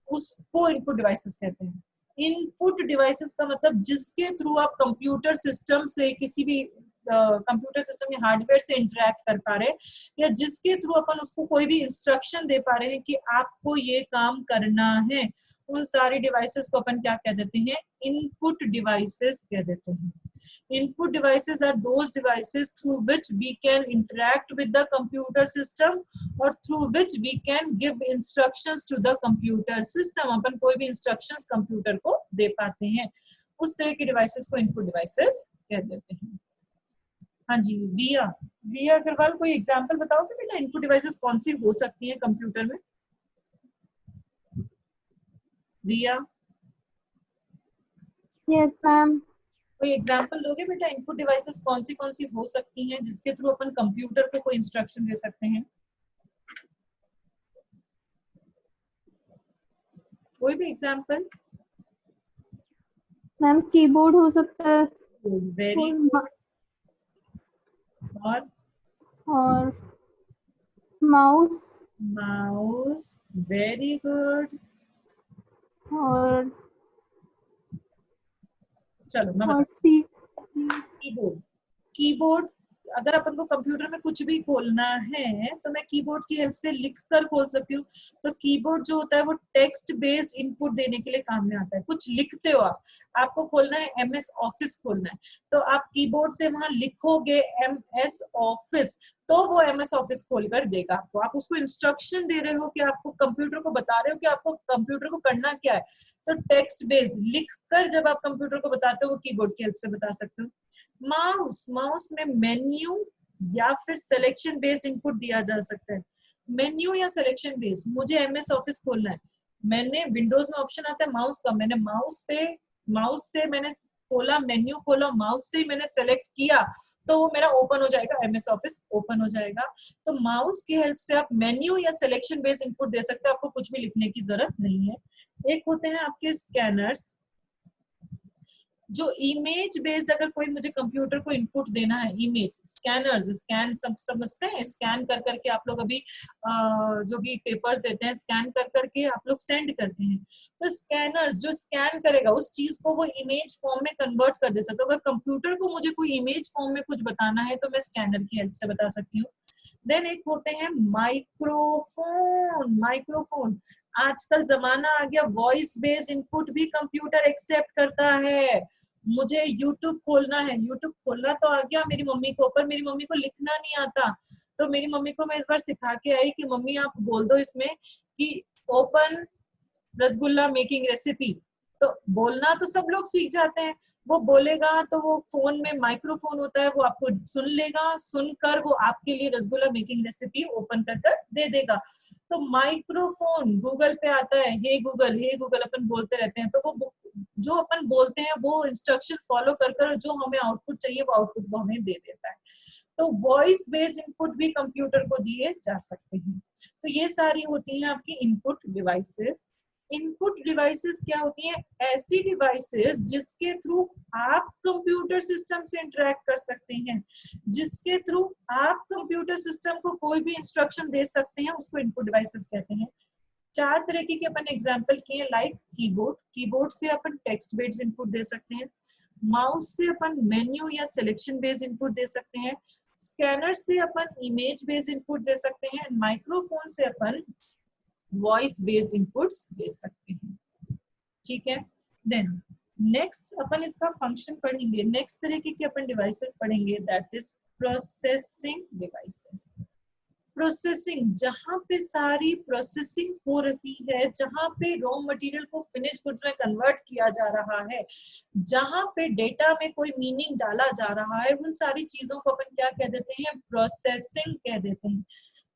उसको इनपुट डिवाइसेस कहते हैं। इनपुट डिवाइसेस का मतलब जिसके थ्रू आप कंप्यूटर सिस्टम से, किसी भी कंप्यूटर सिस्टम या हार्डवेयर से इंटरैक्ट कर पा रहे हैं, या जिसके थ्रू अपन उसको कोई भी इंस्ट्रक्शन दे पा रहे हैं कि आपको ये काम करना है, उन सारी डिवाइसेस को अपन क्या कह देते हैं? इनपुट डिवाइसेस कह देते हैं। Input devices are those devices through which we can interact with the computer system or through which we can give instructions to the computer system। अपन कोई भी instructions कंप्यूटर को दे पाते हैं, उस तरह के डिवाइसेस को इनपुट डिवाइसेस कह देते हैं। हाँ जी, रिया अग्रवाल, कोई एग्जांपल बताओगे बेटा, इनपुट डिवाइसेस कौन सी हो सकती है कंप्यूटर में? रिया, यस मैम। कोई एग्जांपल दोगे बेटा, इनपुट डिवाइसेस कौन सी हो सकती हैं जिसके थ्रू अपन कंप्यूटर को कोई इंस्ट्रक्शन दे सकते हैं? कोई भी एग्जांपल? मैम कीबोर्ड हो सकता है, वेरी गुड। और माउस, वेरी गुड। और चलो मैं और बताती, कीबोर्ड अगर अपन को कंप्यूटर में कुछ भी खोलना है तो मैं कीबोर्ड की हेल्प से लिखकर खोल सकती हूँ। तो कीबोर्ड जो होता है वो टेक्स्ट बेस्ड इनपुट देने के लिए काम में आता है। कुछ लिखते हो आप, आपको खोलना है MS ऑफिस खोलना है, तो आप कीबोर्ड से वहां लिखोगे MS ऑफिस, तो वो MS ऑफिस खोलकर देगा आपको। आप उसको इंस्ट्रक्शन दे रहे हो कि आपको कंप्यूटर को बता रहे हो कि आपको कंप्यूटर को करना क्या है, तो टेक्स्ट बेस्ड लिखकर जब आप कंप्यूटर को बताते हो वो कीबोर्ड की हेल्प से बता सकते हो। माउस में मेन्यू या फिर सिलेक्शन बेस्ड इनपुट दिया जा सकता है। मेन्यू या सिलेक्शन बेस्ड, मुझे MS ऑफिस खोलना है, मैंने विंडोज में ऑप्शन आता है माउस का, मैंने माउस से मैंने खोला, मेन्यू खोला, माउस से ही मैंने सेलेक्ट किया तो वो मेरा ओपन हो जाएगा, MS ऑफिस ओपन हो जाएगा। तो माउस की हेल्प से आप मेन्यू या सिलेक्शन बेस्ड इनपुट दे सकते हो, आपको कुछ भी लिखने की जरूरत नहीं है। एक होते हैं आपके स्कैनर्स, जो इमेज बेस्ड, अगर कोई मुझे कंप्यूटर को इनपुट देना है, इमेज स्कैनर्स, स्कैन सब समझते हैं, स्कैन कर करके आप लोग अभी जो भी पेपर्स देते हैं स्कैन कर करके आप लोग सेंड करते हैं, तो स्कैनर्स जो स्कैन करेगा उस चीज को वो इमेज फॉर्म में कन्वर्ट कर देता है। तो अगर कंप्यूटर को मुझे कोई इमेज फॉर्म में कुछ बताना है तो मैं स्कैनर की हेल्प से बता सकती हूँ। देन एक होते हैं माइक्रोफोन, आजकल जमाना आ गया वॉइस बेस्ड इनपुट भी कंप्यूटर एक्सेप्ट करता है। मुझे यूट्यूब खोलना है, यूट्यूब खोलना तो आ गया मेरी मम्मी को, पर मेरी मम्मी को लिखना नहीं आता, तो मेरी मम्मी को मैं इस बार सिखा के आई कि मम्मी आप बोल दो इसमें कि ओपन रसगुल्ला मेकिंग रेसिपी, तो बोलना तो सब लोग सीख जाते हैं, वो बोलेगा तो वो फोन में माइक्रोफोन होता है, वो आपको सुन लेगा, सुनकर वो आपके लिए रसगुल्ला मेकिंग रेसिपी ओपन कर कर दे देगा। तो माइक्रोफोन गूगल पे आता है, हे गूगल अपन बोलते रहते हैं, तो वो जो अपन बोलते हैं वो इंस्ट्रक्शन फॉलो कर कर जो हमें आउटपुट चाहिए वो आउटपुट वो हमें दे देता है। तो वॉइस बेस्ड इनपुट भी कंप्यूटर को दिए जा सकते हैं। तो ये सारी होती हैं आपकी इनपुट डिवाइसेस। इनपुट डिवाइसेस क्या होती हैं? ऐसी डिवाइसेस जिसके थ्रू आप कंप्यूटर सिस्टम से इंटरेक्ट कर सकते हैं, जिसके थ्रू आप कंप्यूटर सिस्टम को कोई भी इंस्ट्रक्शन दे सकते हैं, उसको इनपुट डिवाइसेस कहते हैं। 4 तरीके के अपन एग्जांपल किए, लाइक कीबोर्ड से अपन टेक्स्ट बेस्ड इनपुट दे सकते हैं, माउस से अपन मेन्यू या सिलेक्शन बेस्ड इनपुट दे सकते हैं, स्कैनर से अपन इमेज बेस्ड इनपुट दे सकते हैं, माइक्रोफोन से अपन वॉइस बेस्ड इनपुट्स दे सकते हैं, ठीक है। देन नेक्स्ट अपन इसका फंक्शन पढ़ेंगे, नेक्स्ट तरीके के अपन डिवाइसेस पढ़ेंगे, that is processing devices. Processing, जहां पे सारी प्रोसेसिंग हो रही है, जहां पे रॉ मटेरियल को फिनिश गुड्स में कन्वर्ट किया जा रहा है, जहां पे डेटा में कोई मीनिंग डाला जा रहा है, उन सारी चीजों को अपन क्या कह देते हैं, प्रोसेसिंग कह देते हैं।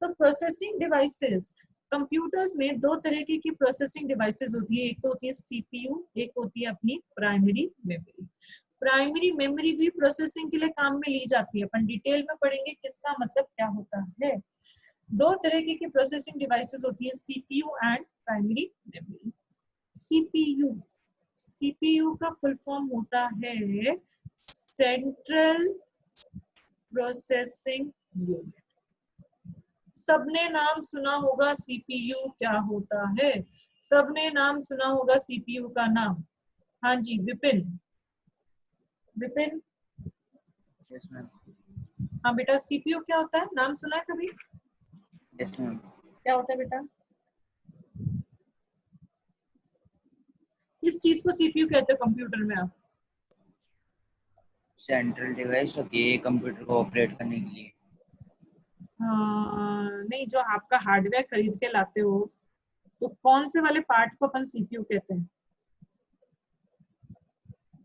तो प्रोसेसिंग डिवाइसेस, कंप्यूटर्स में दो तरीके की प्रोसेसिंग डिवाइसेस होती है, एक तो होती है सीपीयू, एक होती है अपनी प्राइमरी मेमोरी। प्राइमरी मेमोरी भी प्रोसेसिंग के लिए काम में ली जाती है, अपन डिटेल में पढ़ेंगे किसका मतलब क्या होता है। दो तरीके की प्रोसेसिंग डिवाइसेस होती है, CPU and primary memory. CPU, CPU का फुल फॉर्म होता है सेंट्रल प्रोसेसिंग यूनिट। सबने नाम सुना होगा सीपीयू क्या होता है, सबने नाम सुना होगा सीपीयू का नाम। हाँ जी विपिन, विपिन। Yes ma'am. हाँ बेटा, सीपीयू क्या होता है, नाम सुना है कभी? Yes ma'am. क्या होता है बेटा? किस चीज को सीपीयू कहते हो कंप्यूटर में आप? सेंट्रल डिवाइस होती है कंप्यूटर को ऑपरेट करने के लिए। नहीं, जो आपका हार्डवेयर खरीद के लाते हो तो कौन से वाले पार्ट को अपन सीपीयू कहते हैं?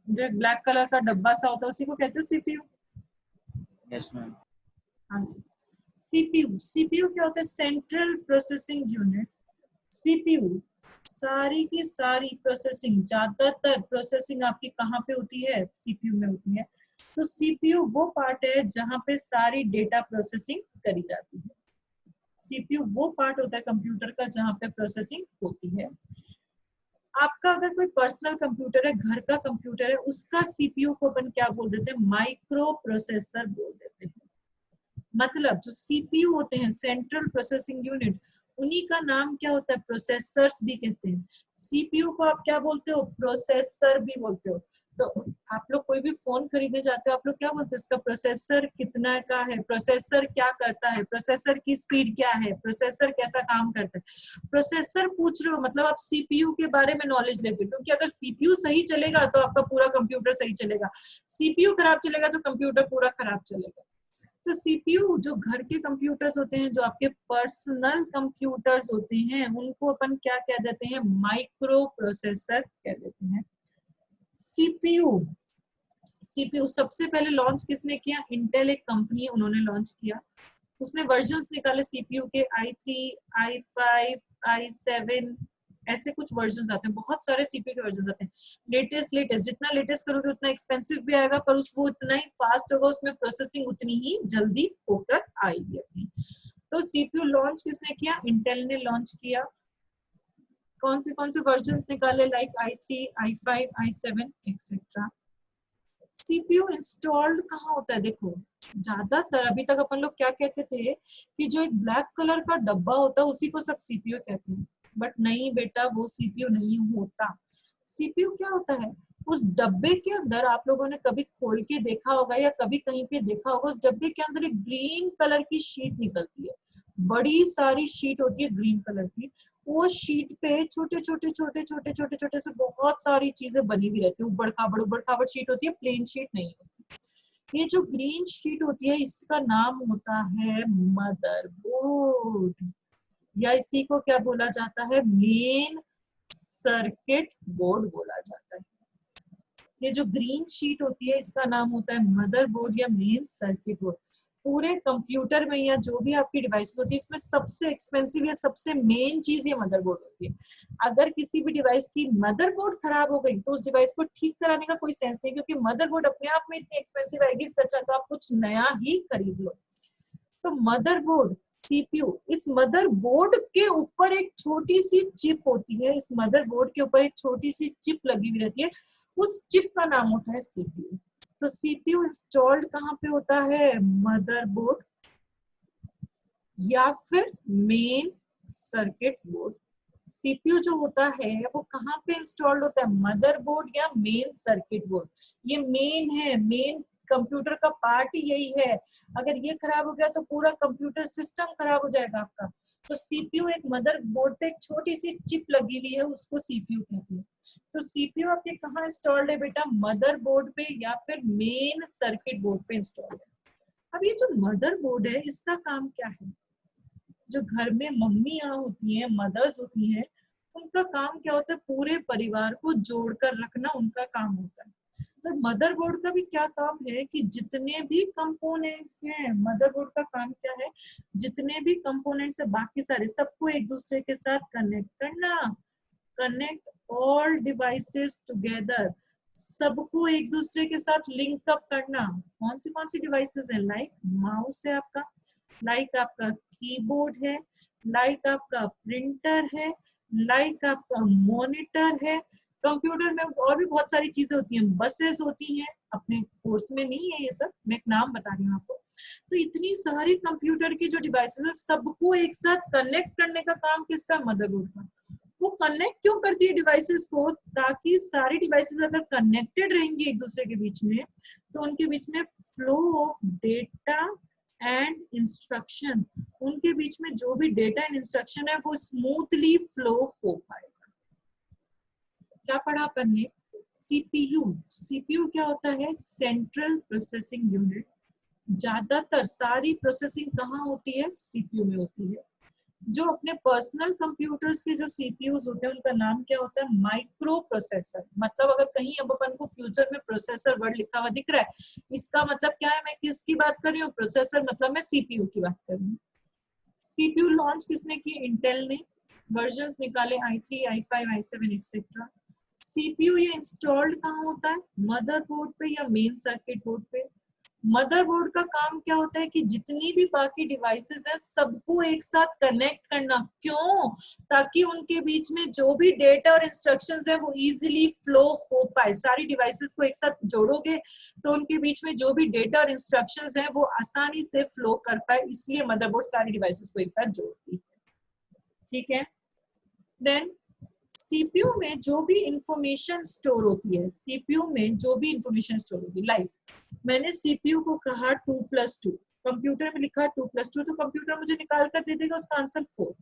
जो एक ब्लैक कलर का डब्बा सा होता है उसी को कहते हैं सीपीयू। Yes ma'am. हाँ जी, सीपीयू, सीपीयू क्या होता है, सेंट्रल प्रोसेसिंग यूनिट। सीपीयू सारी की सारी प्रोसेसिंग, ज्यादातर प्रोसेसिंग आपकी कहाँ पे होती है, सीपीयू में होती है। तो सीपीयू वो पार्ट है जहां पे सारी डेटा प्रोसेसिंग करी जाती है। सीपीयू वो पार्ट होता है कंप्यूटर का जहां पे प्रोसेसिंग होती है। आपका अगर कोई पर्सनल कंप्यूटर है, घर का कंप्यूटर है, उसका सीपीयू को अपन क्या बोल देते हैं, माइक्रो प्रोसेसर बोल देते हैं। मतलब जो सीपीयू होते हैं, सेंट्रल प्रोसेसिंग यूनिट, उन्हीं का नाम क्या होता है, प्रोसेसर्स भी कहते हैं। सीपीयू को आप क्या बोलते हो, प्रोसेसर भी बोलते हो। तो आप लोग कोई भी फोन खरीदने जाते हो, आप लोग क्या बोलते हो, इसका प्रोसेसर कितना का है, प्रोसेसर क्या करता है, प्रोसेसर की स्पीड क्या है, प्रोसेसर कैसा काम करता है। प्रोसेसर पूछ रहे हो मतलब आप सीपीयू के बारे में नॉलेज लेते हो, क्योंकि अगर सीपीयू सही चलेगा तो आपका पूरा कंप्यूटर सही चलेगा, सीपीयू खराब चलेगा तो कंप्यूटर पूरा खराब चलेगा। तो सीपीयू जो घर के कंप्यूटर्स होते हैं, जो आपके पर्सनल कंप्यूटर्स होते हैं, उनको अपन क्या कह देते हैं, माइक्रो प्रोसेसर कह देते हैं। सीपीयू, सीपीयू सबसे पहले लॉन्च किसने किया, इंटेल एक कंपनी है, उन्होंने लॉन्च किया। उसने वर्जन्स निकाले सीपीयू के, i3, i5, i7, ऐसे कुछ वर्जन्स आते हैं, बहुत सारे सीपीयू के वर्जन्स आते हैं। लेटेस्ट लेटेस्ट, जितना लेटेस्ट करोगे उतना एक्सपेंसिव भी आएगा, पर वो उतना ही फास्ट होगा, उसमें प्रोसेसिंग उतनी ही जल्दी होकर आएगी अपनी। तो सीपीयू लॉन्च किसने किया, इंटेल ने लॉन्च किया। कौन से वर्जन्स निकाले, like i3, i5, i7 etcetera. CPU installed कहाँ होता है, देखो ज्यादातर अभी तक अपन लोग क्या कहते थे कि जो एक ब्लैक कलर का डब्बा होता है उसी को सब सीपीयू कहते हैं, बट नहीं बेटा, वो सीपीयू नहीं होता। सीपीयू क्या होता है, उस डब्बे के अंदर आप लोगों ने कभी खोल के देखा होगा या कभी कहीं पे देखा होगा, उस डब्बे के अंदर एक ग्रीन कलर की शीट निकलती है, बड़ी सारी शीट होती है ग्रीन कलर की। वो शीट पे छोटे छोटे छोटे छोटे छोटे छोटे से बहुत सारी चीजें बनी हुई रहती है, उबड़ खाबड़ शीट होती है, प्लेन शीट नहीं होती। ये जो ग्रीन शीट होती है इसका नाम होता है मदरबोर्ड, या इसी को क्या बोला जाता है, मेन सर्किट बोर्ड बोला जाता है। ये जो ग्रीन शीट होती है इसका नाम होता है मदरबोर्ड या मेन सर्किट बोर्ड। पूरे कंप्यूटर में या जो भी आपकी डिवाइसेस होती है, इसमें सबसे एक्सपेंसिव या सबसे मेन चीज ये मदरबोर्ड होती है। अगर किसी भी डिवाइस की मदरबोर्ड खराब हो गई तो उस डिवाइस को ठीक कराने का कोई सेंस नहीं, क्योंकि मदरबोर्ड अपने आप में इतनी एक्सपेंसिव आएगी, सच है तो आप कुछ नया ही खरीद लो। तो मदरबोर्ड, सीपीयू, इस मदरबोर्ड के ऊपर एक छोटी सी चिप होती है, इस मदरबोर्ड के ऊपर एक छोटी सी चिप लगी हुई रहती है, उस चिप का नाम होता है सीपीयू। तो सीपीयू इंस्टॉल्ड कहाँ पे होता है, मदरबोर्ड या फिर मेन सर्किट बोर्ड। सीपीयू जो होता है वो कहाँ पे इंस्टॉल्ड होता है, मदरबोर्ड या मेन सर्किट बोर्ड। ये मेन है, मेन कंप्यूटर का पार्ट ही यही है। अगर ये खराब हो गया तो पूरा कंप्यूटर सिस्टम खराब हो जाएगा आपका। तो सीपीयू एक मदर बोर्ड पे एक छोटी सी चिप लगी हुई है, उसको सीपीयू कहते हैं। तो सीपीयू आपके कहाँ इंस्टॉल्ड है बेटा? मदर बोर्ड पे या फिर मेन सर्किट बोर्ड पे इंस्टॉल्ड है। अब ये जो मदर बोर्ड है इसका काम क्या है? जो घर में मम्मियाँ होती हैं, मदर्स होती हैं, उनका काम क्या होता है? पूरे परिवार को जोड़कर रखना उनका काम होता है। तो मदरबोर्ड का भी क्या काम है कि जितने भी कंपोनेंट्स हैं, मदरबोर्ड का काम क्या है? जितने भी कंपोनेंट्स है बाकी सारे सबको एक दूसरे के साथ कनेक्ट करना। कनेक्ट ऑल डिवाइसेस टुगेदर, सबको एक दूसरे के साथ लिंक अप करना। कौन सी डिवाइसेस है? लाइक माउस है आपका, लाइक आपका कीबोर्ड है, लाइक आपका प्रिंटर है, लाइक आपका मॉनिटर है। कंप्यूटर में और भी बहुत सारी चीजें होती हैं, बसेस होती हैं, अपने कोर्स में नहीं है ये सब, मैं एक नाम बता रही हूँ आपको। तो इतनी सारी कंप्यूटर की जो डिवाइसेस है सबको एक साथ कनेक्ट करने का काम किसका? मदरबोर्ड का। वो कनेक्ट क्यों करती है डिवाइसेस को? ताकि सारी डिवाइसेस अगर कनेक्टेड रहेंगी एक दूसरे के बीच में तो उनके बीच में flow of data and instruction, उनके बीच में जो भी डेटा एंड इंस्ट्रक्शन है वो स्मूथली फ्लो हो पाएगा। क्या पढ़ा अपन ने? सीपीयू। सीपीयू क्या होता है? Central processing unit. ज्यादातर सारी प्रोसेसिंग कहाँ होती है? सीपीयू में होती है। जो अपने पर्सनल कंप्यूटर्स के जो सीपीयूज होते हैं उनका नाम क्या होता है? Micro processor. मतलब अगर कहीं अब अपन को फ्यूचर में प्रोसेसर वर्ड लिखा हुआ दिख रहा है, इसका मतलब क्या है? मैं किसकी बात कर रही हूँ? प्रोसेसर मतलब मैं सीपीयू की बात कर रही हूँ। सीपीयू लॉन्च किसने की? इंटेल ने। वर्जन्स निकाले i3, i5, i7 etcetera. CPU ये इंस्टॉल्ड कहाँ होता है? मदरबोर्ड पे या मेन सर्किट बोर्ड पे। मदरबोर्ड का काम क्या होता है कि जितनी भी बाकी डिवाइसेस हैं सबको एक साथ कनेक्ट करना। क्यों? ताकि उनके बीच में जो भी डेटा और इंस्ट्रक्शंस है वो इजीली फ्लो हो पाए। सारी डिवाइसेस को एक साथ जोड़ोगे तो उनके बीच में जो भी डेटा और इंस्ट्रक्शंस है वो आसानी से फ्लो कर पाए, इसलिए मदरबोर्ड सारी डिवाइसेस को एक साथ जोड़ती है। ठीक है। देन सीपीयू में जो भी इंफॉर्मेशन स्टोर होती है, सीपीयू में जो भी इंफॉर्मेशन स्टोर होती है, लाइक मैंने सीपीयू को कहा 2+2, कंप्यूटर में लिखा 2+2 तो कंप्यूटर मुझे निकाल कर दे देगा उसका आंसर 4।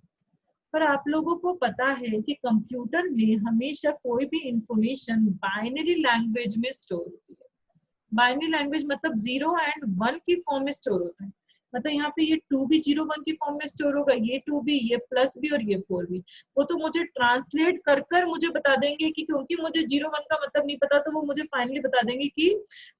पर आप लोगों को पता है कि कंप्यूटर में हमेशा कोई भी इंफॉर्मेशन बाइनरी लैंग्वेज में स्टोर होती है। बाइनरी लैंग्वेज मतलब 0 एंड 1 की फॉर्म में स्टोर होता है। मतलब यहाँ पे ये 2 भी 0 1 की फॉर्म में स्टोर होगा, ये 2 भी, ये प्लस भी और ये 4 भी। वो तो मुझे ट्रांसलेट कर कर मुझे बता देंगे कि क्योंकि मुझे 0 1 का मतलब नहीं पता तो वो मुझे फाइनली बता देंगे कि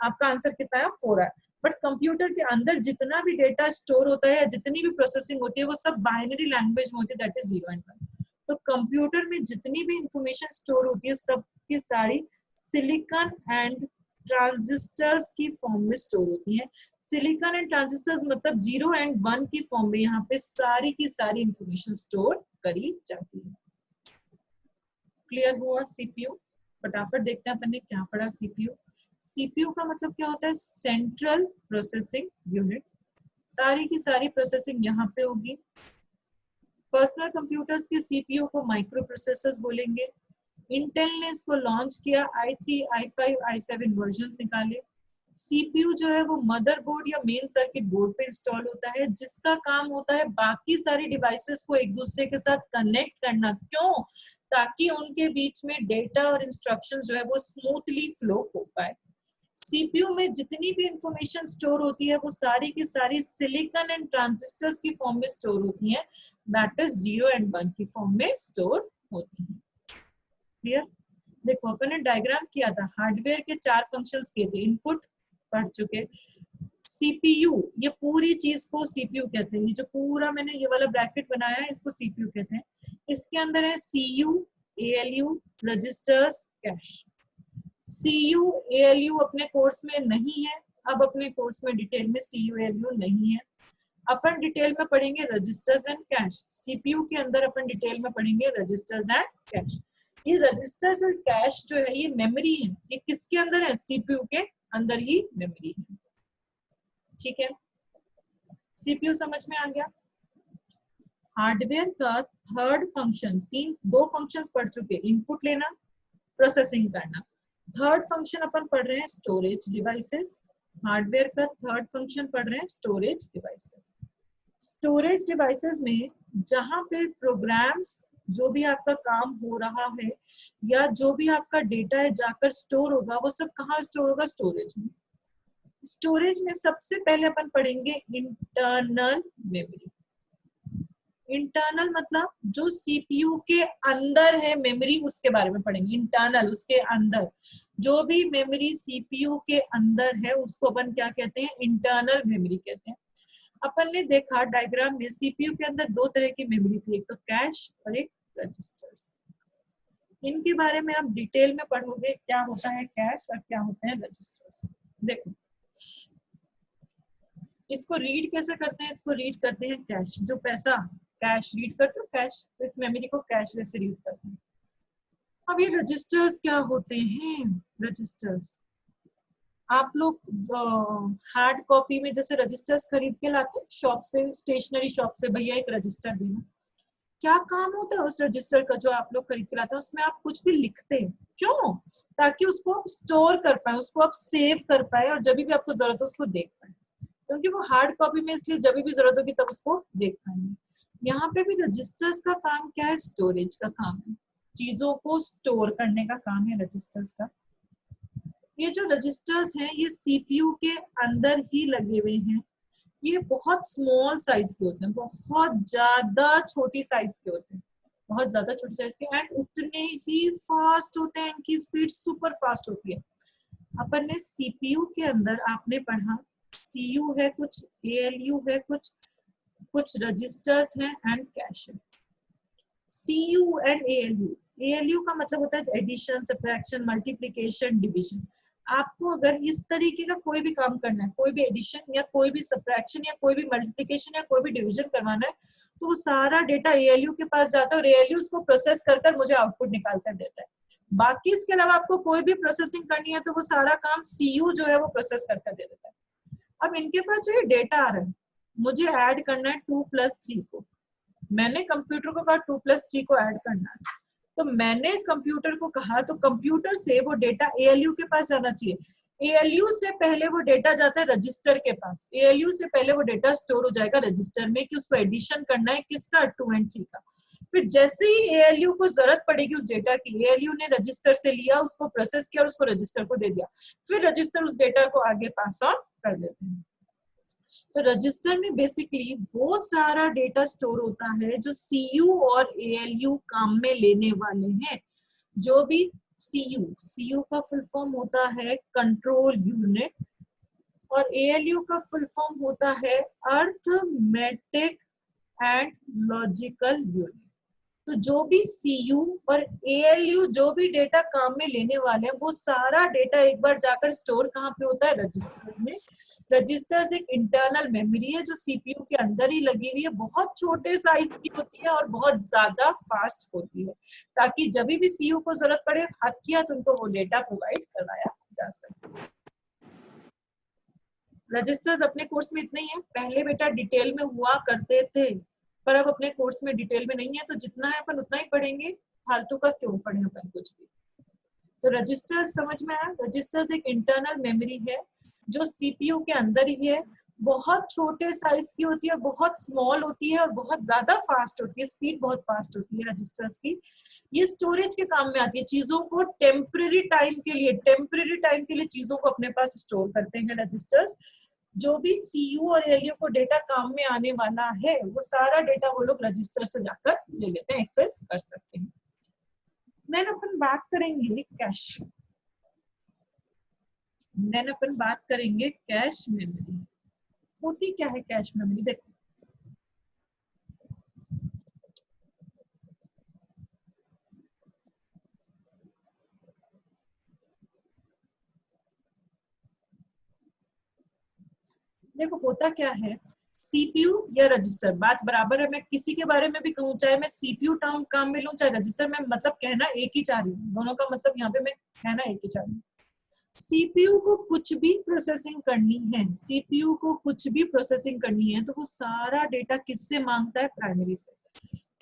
आपका आंसर कितना है? 4 है। बट कंप्यूटर के अंदर जितना भी डेटा स्टोर होता है, जितनी भी प्रोसेसिंग होती है वो सब बाइनरी लैंग्वेज में होती है, दैट इज 0 एंड 1। तो कंप्यूटर में जितनी भी इंफॉर्मेशन स्टोर होती है सबकी सारी सिलिकॉन एंड ट्रांजिस्टर्स की फॉर्म में स्टोर होती है। सिलिकॉन एंड ट्रांजिस्टर्स मतलब 0 एंड 1 की फॉर्म में यहाँ पे सारी की सारी इंफॉर्मेशन स्टोर करी जाती है। क्लियर हुआ सीपीयू? फटाफट देखते हैं अपन ने क्या पढ़ा सीपीयू। सीपीयू का मतलब क्या होता है? Central processing unit. सारी की सारी प्रोसेसिंग यहाँ पे होगी। पर्सनल कंप्यूटर्स के सीपीयू को माइक्रो प्रोसेसर्स बोलेंगे। इंटेल ने इसको लॉन्च किया, i3, i5, i7 वर्जन्स निकाले। सीपीयू जो है वो मदरबोर्ड या मेन सर्किट बोर्ड पे इंस्टॉल होता है, जिसका काम होता है बाकी सारी डिवाइसेस को एक दूसरे के साथ कनेक्ट करना। क्यों? ताकि उनके बीच में डेटा और इंस्ट्रक्शंस जो है वो स्मूथली फ्लो हो पाए। सीपीयू में जितनी भी इंफॉर्मेशन स्टोर होती है वो सारी की सारी सिलिकॉन एंड ट्रांजिस्टर्स की फॉर्म में स्टोर होती है, दैट इज 0 एंड 1 की फॉर्म में स्टोर होती है। क्लियर? देखो अपन ने डायग्राम किया था, हार्डवेयर के 4 फंक्शंस किए थे, इनपुट पढ़ चुके। सीपीयू, ये पूरी चीज को सीपीयू कहते हैं। ये जो पूरा मैंने ये वाला ब्रैकेट बनाया है इसको सीपीयू कहते हैं। इसके अंदर है CU, ALU, registers, cache. CU ALU अपने कोर्स में नहीं है, अब अपने कोर्स में डिटेल में सीयू एएलयू नहीं है। अपन डिटेल में पढ़ेंगे रजिस्टर्स एंड कैश। सीपीयू के अंदर अपन डिटेल में पढ़ेंगे रजिस्टर्स एंड कैश। ये रजिस्टर्स और कैश जो है ये मेमोरी है। ये किसके अंदर है? सीपीयू के अंदर ही मेमोरी है। ठीक है, सीपीयू समझ में आ गया। हार्डवेयर का थर्ड फंक्शन, 2 फंक्शंस पढ़ चुके, इनपुट लेना, प्रोसेसिंग करना। थर्ड फंक्शन अपन पढ़ रहे हैं स्टोरेज डिवाइसेस। हार्डवेयर का थर्ड फंक्शन पढ़ रहे हैं स्टोरेज डिवाइसेस। स्टोरेज डिवाइसेस में जहां पे प्रोग्राम्स, जो भी आपका काम हो रहा है या जो भी आपका डेटा है जाकर स्टोर होगा, वो सब कहाँ स्टोर होगा? स्टोरेज में। स्टोरेज में सबसे पहले अपन पढ़ेंगे इंटरनल मेमोरी। इंटरनल मतलब जो सीपीयू के अंदर है मेमोरी, उसके बारे में पढ़ेंगे। इंटरनल, उसके अंदर जो भी मेमोरी सीपीयू के अंदर है उसको अपन क्या कहते हैं? इंटरनल मेमोरी कहते हैं। अपन ने देखा डायग्राम में सीपीयू के अंदर दो तरह की मेमोरी थी, एक तो कैश और एक रजिस्टर्स। इनके बारे में आप डिटेल में पढ़ोगे, क्या होता है कैश और क्या होते हैं रजिस्टर्स। देखो इसको रीड कैसे करते हैं? इसको रीड करते हैं कैश, जो पैसा कैश रीड करते हो कैश, तो इस मेमोरी को कैश जैसे रीड करते हैं। अब ये रजिस्टर्स क्या होते हैं? रजिस्टर्स आप लोग हार्ड कॉपी में जैसे रजिस्टर्स खरीद के लाते हैं शॉप से, स्टेशनरी शॉप से, भैया एक रजिस्टर देना। क्या काम होता है उस रजिस्टर का जो आप लोग खरीद के लाते हैं? उसमें आप कुछ भी लिखते हैं, क्यों? ताकि उसको आप स्टोर कर पाए, उसको आप सेव कर पाए और जब भी आपको जरूरत हो उसको देख पाए। क्योंकि वो हार्ड कॉपी में, इसलिए जब भी जरूरत होगी तब उसको देख पाएंगे। यहाँ पे भी रजिस्टर्स का काम क्या है? स्टोरेज का काम है, चीजों को स्टोर करने का काम है रजिस्टर्स का। ये जो रजिस्टर्स हैं ये सीपीयू के अंदर ही लगे हुए हैं। ये बहुत स्मॉल साइज के होते हैं, बहुत ज्यादा छोटी साइज के होते हैं, बहुत ज्यादा छोटी साइज के, एंड उतने ही फास्ट होते हैं, इनकी स्पीड सुपर फास्ट होती है। अपन ने सीपीयू के अंदर आपने पढ़ा सीयू है कुछ, एएलयू है कुछ रजिस्टर्स हैं एंड कैश है। सीयू एंड एएलयू, एएलयू का मतलब होता है एडिशन, सब्ट्रैक्शन, मल्टीप्लिकेशन, डिवीजन। आपको अगर इस तरीके का कोई भी काम करना है, कोई भी एडिशन या कोई भी सब्ट्रैक्शन या कोई भी मल्टीप्लिकेशन या कोई भी डिवीजन करवाना है, तो वो सारा डेटा एएलयू के पास जाता है और एएलयू उसको प्रोसेस कर मुझे आउटपुट निकाल कर देता है। बाकी इसके अलावा आपको कोई भी प्रोसेसिंग करनी है तो वो सारा काम सीयू जो है वो प्रोसेस कर दे देता है। अब इनके पास जो ये डेटा आ रहा है, मुझे ऐड करना है 2+3 को। मैंने कंप्यूटर को कहा 2+3 को ऐड करना है, तो मैंने कंप्यूटर को कहा, तो कंप्यूटर से वो डेटा एएलयू के पास जाना चाहिए। एएलयू से पहले वो डेटा जाता है रजिस्टर के पास, एएलयू से पहले वो डेटा स्टोर हो जाएगा रजिस्टर में कि उसको एडिशन करना है किसका? 2 और 3 का। फिर जैसे ही एएलयू को जरूरत पड़ेगी उस डेटा की, एएलयू ने रजिस्टर से लिया, उसको प्रोसेस किया और उसको रजिस्टर को दे दिया, फिर रजिस्टर उस डेटा को आगे पास ऑन कर देते हैं। तो रजिस्टर में बेसिकली वो सारा डेटा स्टोर होता है जो सीयू और एएलयू काम में लेने वाले हैं। जो भी सीयू का फुल फॉर्म होता है कंट्रोल यूनिट और एएलयू का फुल फॉर्म होता है अर्थमेटिक एंड लॉजिकल यूनिट। तो जो भी सीयू और एएलयू जो भी डेटा काम में लेने वाले हैं वो सारा डेटा एक बार जाकर स्टोर कहाँ पे होता है? रजिस्टर्स में। रजिस्टर्स एक इंटरनल मेमोरी है जो सीपीयू के अंदर ही लगी हुई है, बहुत छोटे साइज की होती है और बहुत ज्यादा फास्ट होती है, ताकि जब भी सीयू को जरूरत पड़े हाथ किया तो उनको वो डेटा प्रोवाइड करवाया जा सके। रजिस्टर्स अपने कोर्स में इतने ही है, पहले बेटा डिटेल में हुआ करते थे पर अब अपने कोर्स में डिटेल में नहीं है, तो जितना है अपन उतना ही पढ़ेंगे, फालतू का क्यों पढ़े अपन कुछ भी। तो रजिस्टर्स समझ में आया? रजिस्टर्स एक इंटरनल मेमोरी है जो सीपीयू के अंदर ही है, बहुत छोटे साइज की होती है, बहुत स्मॉल होती है और बहुत ज्यादा फास्ट होती है, स्पीड बहुत फास्ट होती है रजिस्टर्स की। ये स्टोरेज के काम में आती है, चीजों को टेम्पररी टाइम के लिए चीजों को अपने पास स्टोर करते हैं रजिस्टर्स। जो भी सीयू और एएलयू को डेटा काम में आने वाला है वो सारा डेटा वो लोग रजिस्टर से जाकर ले लेते हैं, एक्सेस कर सकते हैं। देन अपन बात करेंगे कैश मेमोरी। होती क्या है कैश मेमोरी? देखो होता क्या है, सीपीयू या रजिस्टर बात बराबर है। मैं किसी के बारे में भी कहूँ, चाहे मैं सीपीयू टर्म काम में लूँ चाहे रजिस्टर में, मतलब कहना एक ही चाह रही हूँ, दोनों का मतलब यहाँ पे मैं कहना एक ही चाह रही हूँ। सीपीयू को कुछ भी प्रोसेसिंग करनी है तो वो सारा डेटा किससे मांगता है? प्राइमरी से।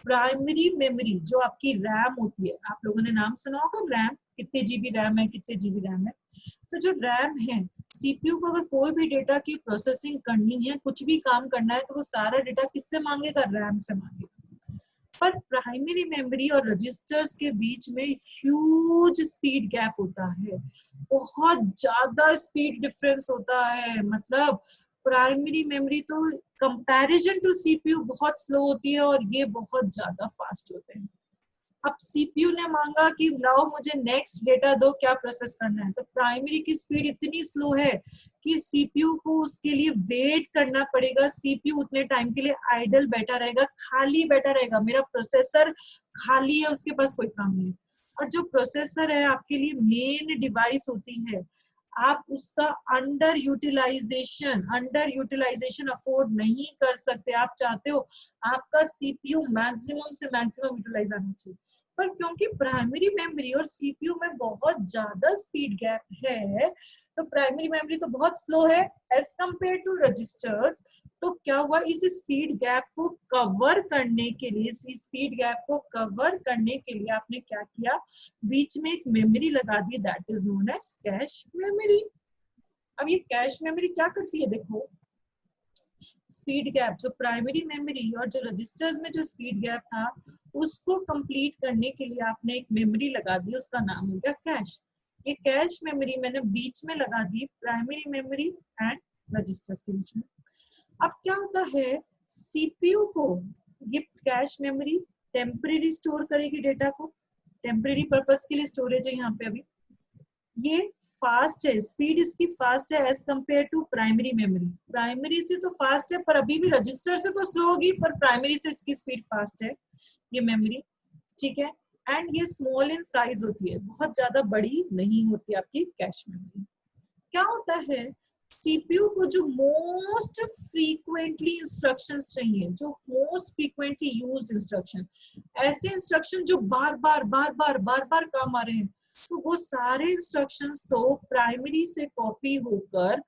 प्राइमरी मेमोरी जो आपकी रैम होती है, आप लोगों ने नाम सुना होगा रैम, कितने जीबी रैम है, कितने जीबी रैम है। तो जो रैम है सीपीयू को अगर कोई भी डेटा की प्रोसेसिंग करनी है, कुछ भी काम करना है, तो वो सारा डेटा किससे मांगेगा? रैम से मांगेगा। पर प्राइमरी मेमोरी और रजिस्टर्स के बीच में ह्यूज स्पीड गैप होता है, बहुत ज्यादा स्पीड डिफरेंस होता है। मतलब प्राइमरी मेमोरी तो कंपैरिजन टू सीपीयू बहुत स्लो होती है और ये बहुत ज्यादा फास्ट होते हैं। अब सीपीयू ने मांगा कि लाओ मुझे नेक्स्ट डेटा दो, क्या प्रोसेस करना है, तो प्राइमरी की स्पीड इतनी स्लो है कि सीपीयू को उसके लिए वेट करना पड़ेगा। सीपीयू उतने टाइम के लिए आइडल बैठा रहेगा, खाली बैठा रहेगा। मेरा प्रोसेसर खाली है, उसके पास कोई काम नहीं। और जो प्रोसेसर है आपके लिए मेन डिवाइस होती है, आप उसका अंडर यूटिलाइजेशन अफोर्ड नहीं कर सकते। आप चाहते हो आपका सीपीयू मैक्सिमम से मैक्सिमम यूटिलाइज आना चाहिए, पर क्योंकि प्राइमरी मेमोरी और सीपीयू में बहुत ज्यादा स्पीड गैप है, तो प्राइमरी मेमोरी तो बहुत स्लो है एज कंपेयर टू रजिस्टर्स। तो क्या हुआ, इस स्पीड गैप को कवर करने के लिए, आपने क्या किया, बीच में एक मेमोरी लगा दी, that is known as cache memory. अब ये कैश मेमोरी क्या करती है, देखो स्पीड गैप, जो प्राइमरी मेमोरी और जो रजिस्टर्स में जो स्पीड गैप था उसको कंप्लीट करने के लिए आपने एक मेमोरी लगा दी, उसका नाम हो गया कैश। ये कैश मेमोरी मैंने बीच में लगा दी प्राइमरी मेमोरी एंड रजिस्टर्स के बीच में। अब क्या होता है, सीपीयू को ये कैश मेमोरी टेम्परेरी स्टोर करेगी डेटा को, टेम्परेरी पर्पस के लिए स्टोरेज है यहाँ पे। अभी ये फास्ट है, स्पीड इसकी फास्ट है as compare to primary memory. Primary से तो फास्ट है पर अभी भी रजिस्टर से तो स्लो होगी, पर प्राइमरी से इसकी स्पीड फास्ट है ये मेमोरी, ठीक है। एंड ये स्मॉल इन साइज होती है, बहुत ज्यादा बड़ी नहीं होती आपकी कैश मेमोरी। क्या होता है, सीपीयू को जो मोस्ट फ्रीक्वेंटली इंस्ट्रक्शंस चाहिए, जो मोस्ट फ्रीक्वेंटली यूज्ड इंस्ट्रक्शन, ऐसे इंस्ट्रक्शन जो बार बार काम आ रहे हैं, तो वो सारे इंस्ट्रक्शंस तो प्राइमरी से कॉपी होकर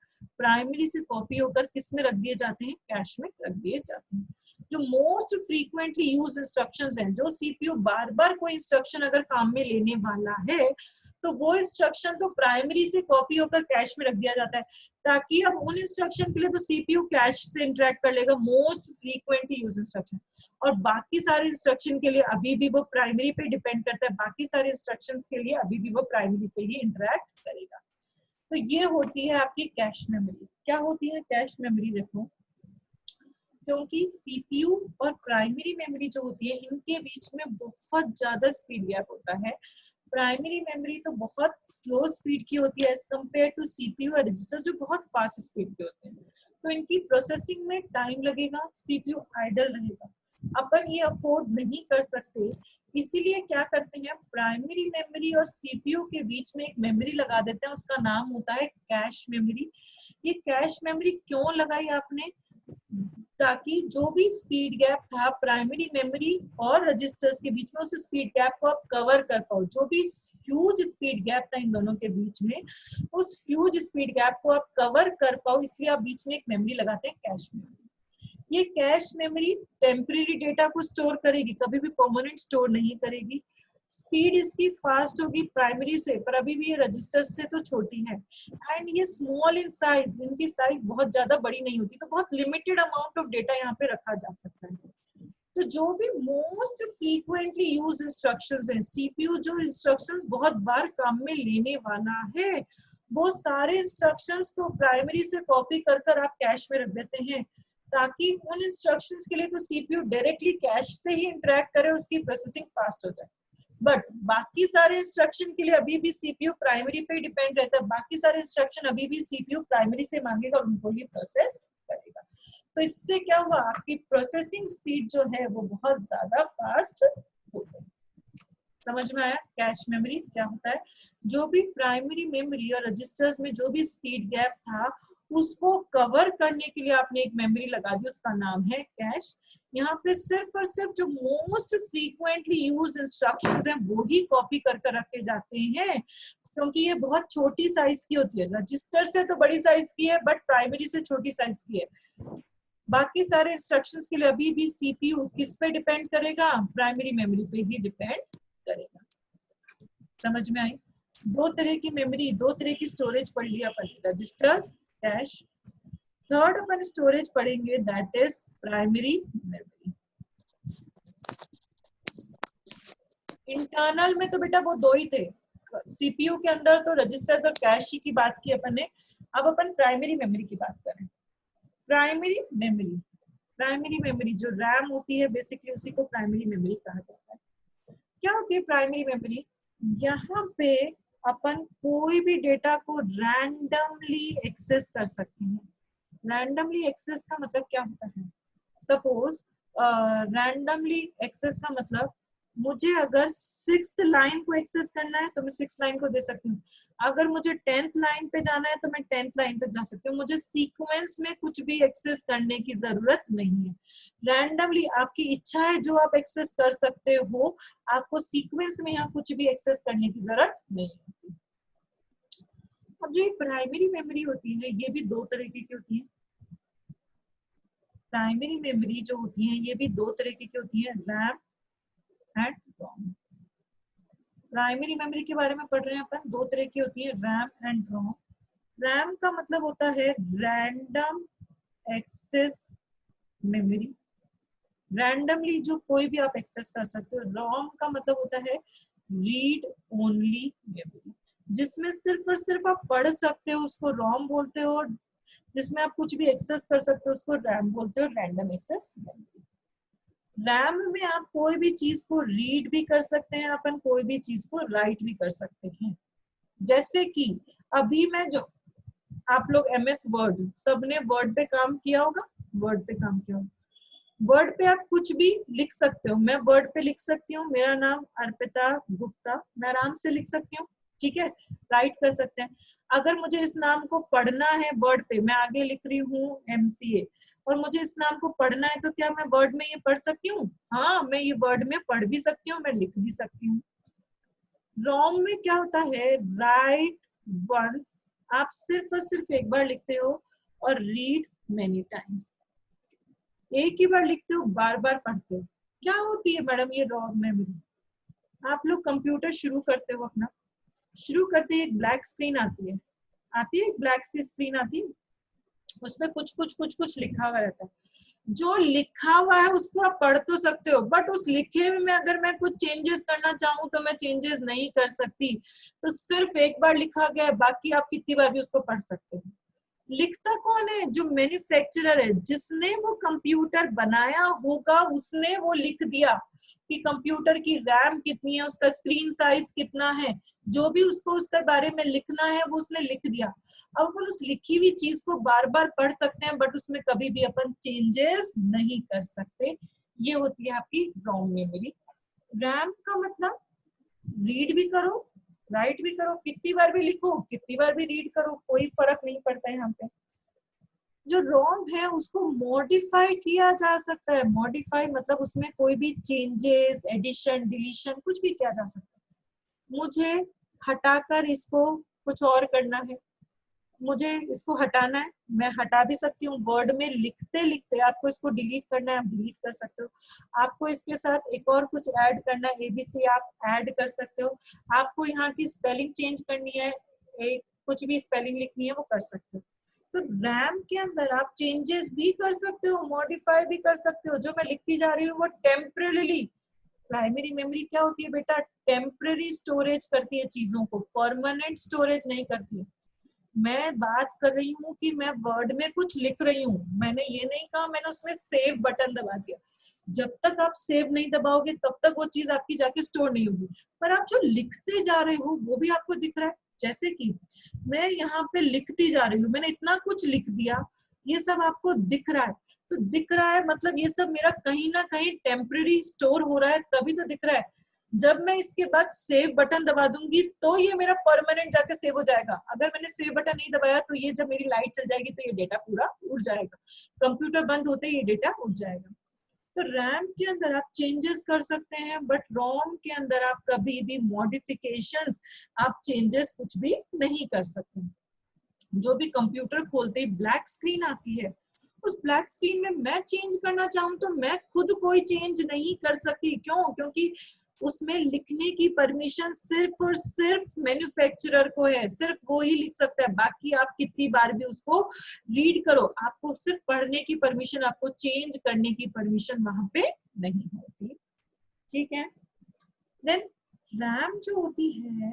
किस में रख दिए जाते हैं, कैश में रख दिए जाते हैं। जो मोस्ट फ्रीक्वेंटली यूज इंस्ट्रक्शंस हैं, जो सीपीयू बार बार कोई इंस्ट्रक्शन अगर काम में लेने वाला है, तो वो इंस्ट्रक्शन तो प्राइमरी से कॉपी होकर कैश में रख दिया जाता है, ताकि अब उन इंस्ट्रक्शन के लिए तो सीपीयू कैश से इंटरेक्ट कर लेगा, मोस्ट फ्रीक्वेंटली यूज इंस्ट्रक्शन, और बाकी सारे इंस्ट्रक्शन के लिए अभी भी वो प्राइमरी पे डिपेंड करता है, बाकी सारे इंस्ट्रक्शंस के लिए अभी भी वो प्राइमरी से ही इंटरेक्ट करेगा। तो ये होती है आपकी कैश मेमोरी। क्या होती है कैश मेमोरी, देखो क्योंकि सीपीयू और प्राइमरी मेमोरी जो होती है इनके बीच में बहुत ज्यादा स्पीड गैप होता है। प्राइमरी मेमोरी तो बहुत स्लो स्पीड की होती है एज कंपेयर टू सीपीयू और रजिस्टर्स जो बहुत फास्ट स्पीड के होते हैं, तो इनकी प्रोसेसिंग में टाइम लगेगा, सीपीयू आइडल रहेगा। अपन ये अफोर्ड नहीं कर सकते, इसीलिए क्या करते हैं, प्राइमरी मेमोरी और सीपीयू के बीच में एक मेमोरी लगा देते हैं, उसका नाम होता है कैश मेमोरी। ये कैश मेमोरी क्यों लगाई आपने, ताकि जो भी स्पीड गैप था प्राइमरी मेमोरी और रजिस्टर्स के बीच में, उस स्पीड गैप को आप कवर कर पाओ। जो भी ह्यूज स्पीड गैप था इन दोनों के बीच में, उस ह्यूज स्पीड गैप को आप कवर कर पाओ, इसलिए आप बीच में एक मेमोरी लगाते हैं कैश मेमोरी। ये कैश मेमोरी टेम्परेरी डेटा को स्टोर करेगी, कभी भी परमानेंट स्टोर नहीं करेगी। स्पीड इसकी फास्ट होगी प्राइमरी से, पर अभी भी ये रजिस्टर से तो छोटी है। एंड ये स्मॉल इन साइज, इनकी साइज बहुत ज्यादा बड़ी नहीं होती, तो बहुत लिमिटेड अमाउंट ऑफ डेटा यहाँ पे रखा जा सकता है। तो जो भी मोस्ट फ्रीक्वेंटली यूज इंस्ट्रक्शंस हैं, सीपीयू जो इंस्ट्रक्शंस बहुत बार काम में लेने वाला है, वो सारे इंस्ट्रक्शंस को प्राइमरी से कॉपी कर आप कैश में रख देते हैं, ताकि उन इंस्ट्रक्शंस के लिए तो सीपीयू डायरेक्टली कैश से ही इंटरेक्ट करे, उसकी प्रोसेसिंग फास्ट हो जाए। बट बाकी सारे इंस्ट्रक्शन के लिए अभी भी सीपीयू प्राइमरी पे डिपेंड रहता है, बाकी सारे इंस्ट्रक्शन अभी भी सीपीयू प्राइमरी से मांगेगा, उनको ही प्रोसेस करेगा। तो इससे क्या हुआ, आपकी प्रोसेसिंग स्पीड जो है वो बहुत ज्यादा फास्ट हो गई। समझ में आया कैश मेमोरी क्या होता है। जो भी प्राइमरी मेमोरी और रजिस्टर्स में जो भी स्पीड गैप था, उसको कवर करने के लिए आपने एक मेमोरी लगा दी, उसका नाम है कैश। यहाँ पे सिर्फ और सिर्फ जो मोस्ट फ्रीक्वेंटली यूज इंस्ट्रक्शंस हैं वो ही कॉपी कर रखे जाते हैं, क्योंकि ये बहुत छोटी साइज की होती है। रजिस्टर से तो बड़ी साइज की है, बट प्राइमरी से छोटी साइज की है। बाकी सारे इंस्ट्रक्शंस के लिए अभी भी सीपीयू किस पे डिपेंड करेगा, प्राइमरी मेमोरी पे ही डिपेंड करेगा। समझ में आई। दो तरह की मेमोरी, दो तरह की स्टोरेज पढ़ लिया अपन, रजिस्टर्स, कैश। थर्ड अपन स्टोरेज पढ़ेंगे, that is primary memory. Internal में तो बेटा वो दो ही थे, सीपीयू के अंदर तो रजिस्टर्स और कैश की बात की अपन ने। अब अपन प्राइमरी मेमोरी की बात करें। प्राइमरी मेमोरी, प्राइमरी मेमोरी जो रैम होती है बेसिकली उसी को प्राइमरी मेमोरी कहा जाता है। क्या होती है प्राइमरी मेमोरी? यहाँ पे अपन कोई भी डेटा को रैंडमली एक्सेस कर सकते हैं। रैंडमली एक्सेस का मतलब क्या होता है? सपोज रैंडमली एक्सेस का मतलब मुझे अगर 6th लाइन को एक्सेस करना है तो मैं 6th लाइन को दे सकती हूँ, अगर मुझे 10th लाइन पे जाना है तो मैं 10th लाइन तक जा सकती हूँ। मुझे सीक्वेंस में कुछ भी एक्सेस करने की जरूरत नहीं है। रैंडमली आपकी इच्छा है जो आप एक्सेस कर सकते हो, आपको सीक्वेंस में यहाँ कुछ भी एक्सेस करने की जरूरत नहीं होती। अब जो प्राइमरी मेमोरी होती है ये भी दो तरीके की होती है। प्राइमरी मेमोरी जो होती है ये भी दो तरीके की होती है, RAM and ROM. Primary memory के बारे में पढ़ रहे हैं अपन, दो तरह की होती है, रैम एंड रोम। रैम का मतलब होता है रैंडम एक्सेस मेमोरी, रैंडमली जो कोई भी आप एक्सेस कर सकते हो। रोम का मतलब होता है रीड ओनली मेमोरी, जिसमें सिर्फ और सिर्फ आप पढ़ सकते हो उसको रोम बोलते हो, जिसमें आप कुछ भी एक्सेस कर सकते हो उसको रैम बोलते हो, रैंडम एक्सेस मेमोरी। रैम में आप कोई भी चीज को रीड भी कर सकते हैं, अपन कोई भी चीज को राइट भी कर सकते हैं। जैसे कि अभी मैं जो आप लोग MS वर्ड, सबने वर्ड पे काम किया होगा, वर्ड पे काम किया होगा। वर्ड पे आप कुछ भी लिख सकते हो, मैं वर्ड पे लिख सकती हूँ मेरा नाम अर्पिता गुप्ता, मैं आराम से लिख सकती हूँ, ठीक है, राइट कर सकते हैं। अगर मुझे इस नाम को पढ़ना है वर्ड पे, मैं आगे लिख रही हूँ MCA और मुझे इस नाम को पढ़ना है तो क्या मैं वर्ड में ये पढ़ सकती हूँ? हाँ, मैं ये वर्ड में पढ़ भी सकती हूँ, मैं लिख भी सकती हूँ। रोम में क्या होता है, राइट वंस, आप सिर्फ और सिर्फ एक बार लिखते हो, और रीड मेनी टाइम्स, एक ही बार लिखते हो बार बार पढ़ते हो। क्या होती है मैडम ये रोम मेमोरी? आप लोग कंप्यूटर शुरू करते हो अपना, शुरू करते ही एक ब्लैक स्क्रीन आती है, एक ब्लैक सी स्क्रीन आती है, उसमें कुछ लिखा हुआ रहता है। जो लिखा हुआ है उसको आप पढ़ तो सकते हो, बट उस लिखे में अगर मैं कुछ चेंजेस करना चाहूँ तो मैं चेंजेस नहीं कर सकती। तो सिर्फ एक बार लिखा गया है, बाकी आप कितनी बार भी उसको पढ़ सकते हो। लिखता कौन है? जो मैन्युफैक्चरर है, जिसने वो कंप्यूटर बनाया होगा उसने वो लिख दिया कि कंप्यूटर की रैम कितनी है, उसका स्क्रीन साइज कितना है, जो भी उसको उसके बारे में लिखना है वो उसने लिख दिया। अब अपन उस लिखी हुई चीज को बार बार पढ़ सकते हैं, बट उसमें कभी भी अपन चेंजेस नहीं कर सकते। ये होती है आपकी रोम मेमोरी। रैम का मतलब रीड भी करो, राइट भी करो, कितनी बार भी लिखो, कितनी बार भी रीड करो, कोई फर्क नहीं पड़ता है यहाँ पे। जो रोम है उसको मॉडिफाई किया जा सकता है। मॉडिफाई मतलब उसमें कोई भी चेंजेस, एडिशन, डिलीशन कुछ भी किया जा सकता है। मुझे हटाकर इसको कुछ और करना है, मुझे इसको हटाना है, मैं हटा भी सकती हूँ। वर्ड में लिखते लिखते आपको इसको डिलीट करना है, आप डिलीट कर सकते हो। आपको इसके साथ एक और कुछ ऐड करना है, ABC आप ऐड कर सकते हो। आपको यहाँ की स्पेलिंग चेंज करनी है, एक कुछ भी स्पेलिंग लिखनी है वो कर सकते हो। तो रैम के अंदर आप चेंजेस भी कर सकते हो, मॉडिफाई भी कर सकते हो। जो मैं लिखती जा रही हूँ वो टेम्परेली, प्राइमरी मेमोरी क्या होती है बेटा, टेम्पररी स्टोरेज करती है चीजों को, परमानेंट स्टोरेज नहीं करती है। मैं बात कर रही हूँ कि मैं वर्ड में कुछ लिख रही हूँ, मैंने ये नहीं कहा मैंने उसमें सेव बटन दबा दिया। जब तक आप सेव नहीं दबाओगे तब तक वो चीज आपकी जाके स्टोर नहीं होगी, पर आप जो लिखते जा रहे हो वो भी आपको दिख रहा है। जैसे कि मैं यहाँ पे लिखती जा रही हूँ, मैंने इतना कुछ लिख दिया, ये सब आपको दिख रहा है। तो दिख रहा है मतलब ये सब मेरा कहीं ना कहीं टेम्पररी स्टोर हो रहा है, तभी तो दिख रहा है। जब मैं इसके बाद सेव बटन दबा दूंगी तो ये मेरा परमानेंट जाके सेव हो जाएगा। अगर मैंने सेव बटन नहीं दबाया तो ये जब मेरी लाइट चल जाएगी तो ये डेटा पूरा उड़ जाएगा, कंप्यूटर बंद होते ही ये डेटा उड़ जाएगा। तो रैम के अंदर आप चेंजेस कर सकते हैं, बट रोम के अंदर आप कभी भी मॉडिफिकेशंस, आप चेंजेस कुछ भी नहीं कर सकते। जो भी कंप्यूटर खोलते ही ब्लैक स्क्रीन आती है, उस ब्लैक स्क्रीन में मैं चेंज करना चाहूँ तो मैं खुद कोई चेंज नहीं कर सकती। क्यों? क्योंकि उसमें लिखने की परमिशन सिर्फ और सिर्फ मैन्युफैक्चरर को है, सिर्फ वो ही लिख सकता है। बाकी आप कितनी बार भी उसको रीड करो, आपको सिर्फ पढ़ने की परमिशन, आपको चेंज करने की परमिशन वहां पे नहीं होती। ठीक है। देन रैम जो होती है,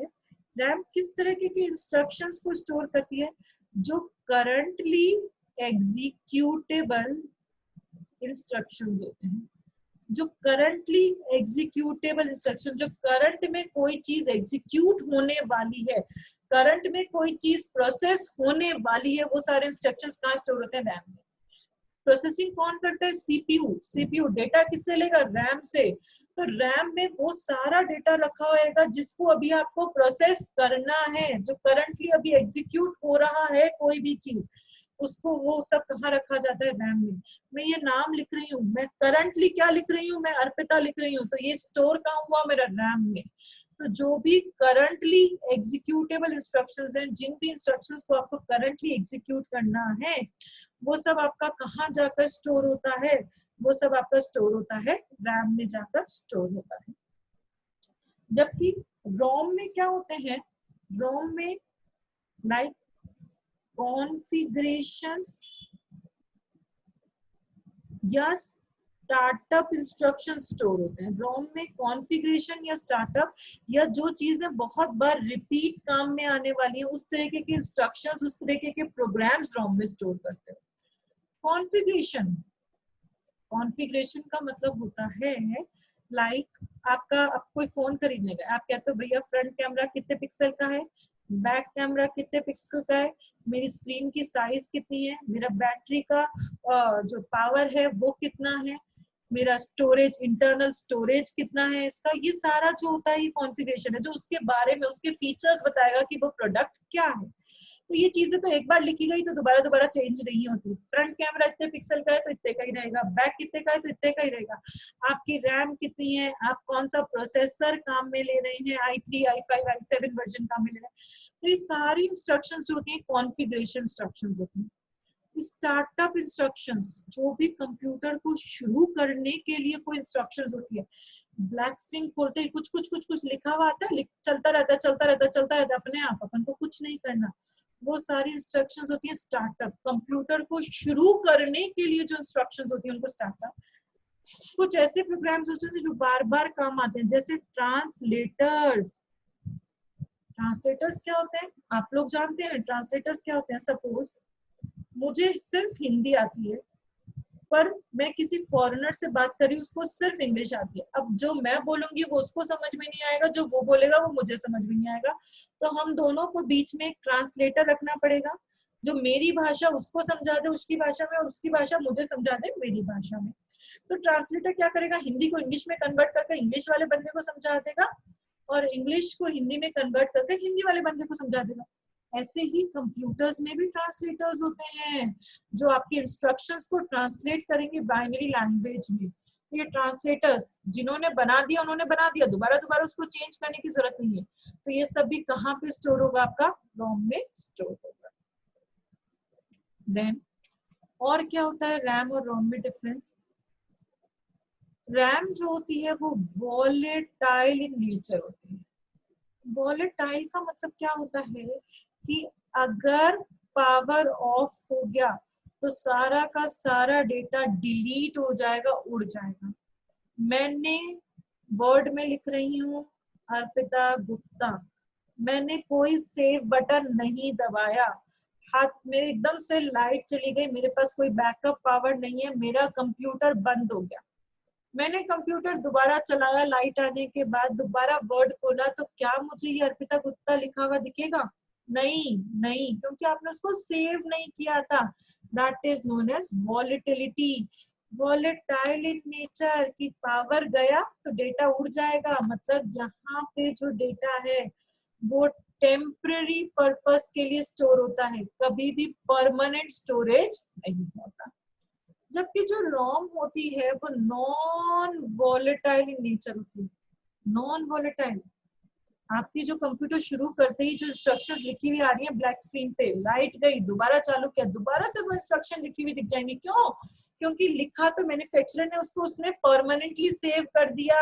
रैम किस तरह के इंस्ट्रक्शंस को स्टोर करती है? जो करंटली एग्जीक्यूटेबल इंस्ट्रक्शंस होते हैं, जो करंटली एग्जीक्यूटेबल इंस्ट्रक्शन, जो करंट में कोई चीज एग्जीक्यूट होने वाली है, करंट में कोई चीज प्रोसेस होने वाली है, वो सारे इंस्ट्रक्शंस कहाँ स्टोर होते हैं? रैम में। प्रोसेसिंग कौन करता है? सीपीयू। सीपीयू डेटा किससे लेगा? रैम से। तो रैम में वो सारा डेटा रखा होगा जिसको अभी आपको प्रोसेस करना है, जो करंटली अभी एग्जीक्यूट हो रहा है कोई भी चीज, उसको वो सब कहाँ रखा जाता है? रैम में। मैं ये नाम लिख रही हूँ, मैं करंटली क्या लिख रही हूँ? मैं अर्पिता लिख रही हूँ, तो ये स्टोर कहाँ हुआ? मेरा रैम में। तो जो भी करंटली एग्जीक्यूटेबल इंस्ट्रक्शंस हैं, जिन भी इंस्ट्रक्शंस को आपको करंटली एग्जीक्यूट करना है, वो सब आपका कहाँ जाकर स्टोर होता है? वो सब आपका स्टोर होता है रैम में जाकर स्टोर होता है। जबकि रोम में क्या होते हैं? रोम में लाइक कॉन्फ़िगरेशंस या स्टार्टअप इंस्ट्रक्शन स्टोर होते हैं। रोम में कॉन्फ़िगरेशन या स्टार्टअप या जो चीजें बहुत बार रिपीट काम में आने वाली है, उस तरीके के इंस्ट्रक्शंस, उस तरीके के प्रोग्राम्स रोम में स्टोर करते हैं। कॉन्फ़िगरेशन, कॉन्फ़िगरेशन का मतलब होता है लाइक आपका, आप कोई फोन खरीदने गए, आप कहते हो भैया फ्रंट कैमरा कितने पिक्सल का है, बैक कैमरा कितने पिक्सल का है, मेरी स्क्रीन की साइज कितनी है, मेरा बैटरी का जो पावर है वो कितना है, मेरा स्टोरेज, इंटरनल स्टोरेज कितना है इसका, ये सारा जो होता है ये कॉन्फ़िगरेशन है, जो उसके बारे में, उसके फीचर्स बताएगा कि वो प्रोडक्ट क्या है। तो ये चीजें तो एक बार लिखी गई तो दोबारा दोबारा चेंज नहीं होती। फ्रंट कैमरा इतने पिक्सल का है तो इतने का ही रहेगा, बैक कितने का है तो इतने का ही रहेगा, आपकी रैम कितनी है, आप कौन सा प्रोसेसर काम में ले रहे हैं, i3, i5, i7 वर्जन काम में ले रहे हैं, तो ये सारी इंस्ट्रक्शंस जो होती हैं कॉन्फ़िगरेशन इंस्ट्रक्शंस होती हैं। स्टार्टअप इंस्ट्रक्शंस, जो भी कंप्यूटर को शुरू करने के लिए कोई इंस्ट्रक्शंस होती है, ब्लैक स्क्रीन खोलते ही कुछ कुछ कुछ कुछ लिखा हुआ आता है, चलता रहता है चलता रहता है चलता रहता है अपने आप, अपन को कुछ नहीं करना, वो सारी इंस्ट्रक्शंस होती है स्टार्टअप। कंप्यूटर को शुरू करने के लिए जो इंस्ट्रक्शंस होती है उनको स्टार्टअप। कुछ ऐसे प्रोग्राम्स होते हैं जो बार बार काम आते हैं, जैसे ट्रांसलेटर्स। ट्रांसलेटर्स क्या होते हैं? आप लोग जानते हैं ट्रांसलेटर्स क्या होते हैं? सपोज मुझे सिर्फ हिंदी आती है, पर मैं किसी फॉरेनर से बात कर रही हूँ, उसको सिर्फ इंग्लिश आती है। अब जो मैं बोलूंगी वो उसको समझ में नहीं आएगा, जो वो बोलेगा वो मुझे समझ में नहीं आएगा, तो हम दोनों को बीच में एक ट्रांसलेटर रखना पड़ेगा, जो मेरी भाषा उसको समझा दे उसकी भाषा में, और उसकी भाषा मुझे समझा दे मेरी भाषा में। तो ट्रांसलेटर क्या करेगा? हिंदी को इंग्लिश में कन्वर्ट करके इंग्लिश वाले बंदे को समझा देगा, और इंग्लिश को हिंदी में कन्वर्ट करके हिंदी वाले बंदे को समझा देगा। ऐसे ही कंप्यूटर्स में भी ट्रांसलेटर्स होते हैं जो आपके इंस्ट्रक्शंस को ट्रांसलेट करेंगे बाइनरी लैंग्वेज में। ये ट्रांसलेटर्स जिन्होंने बना दिया उन्होंने बना दिया, दोबारा दोबारा उसको चेंज करने की जरूरत नहीं है। तो ये सब भी कहाँ पे स्टोर होगा? आपका रोम में स्टोर होगा। देन और क्या होता है रैम और रोम में डिफरेंस? रैम जो होती है वो वॉलेटाइल इन नेचर होती है। वॉलेटाइल का मतलब क्या होता है कि अगर पावर ऑफ हो गया तो सारा का सारा डेटा डिलीट हो जाएगा, उड़ जाएगा। मैंने वर्ड में लिख रही हूँ अर्पिता गुप्ता, मैंने कोई सेव बटन नहीं दबाया, हाथ मेरे एकदम से लाइट चली गई, मेरे पास कोई बैकअप पावर नहीं है, मेरा कंप्यूटर बंद हो गया, मैंने कंप्यूटर दोबारा चलाया, लाइट आने के बाद दोबारा वर्ड खोला, तो क्या मुझे ये अर्पिता गुप्ता लिखा हुआ दिखेगा? नहीं, नहीं, क्योंकि आपने उसको सेव नहीं किया था। That is known as volatility. Volatile in nature की पावर गया तो डेटा उड़ जाएगा, मतलब यहाँ पे जो डेटा है वो टेम्पररी पर्पस के लिए स्टोर होता है, कभी भी परमानेंट स्टोरेज नहीं होता। जबकि जो रोम होती है वो नॉन वॉलेटाइल इन नेचर होती है। नॉन वॉलेटाइल, आपकी जो कंप्यूटर शुरू करते ही जो इंस्ट्रक्शंस लिखी हुई आ रही है ब्लैक स्क्रीन पे, लाइट गई, दोबारा चालू किया, दोबारा से वो इंस्ट्रक्शन लिखी हुई दिख जाएंगी। क्यों? क्योंकि लिखा तो मैन्युफैक्चरर ने उसको, उसने परमानेंटली सेव कर दिया,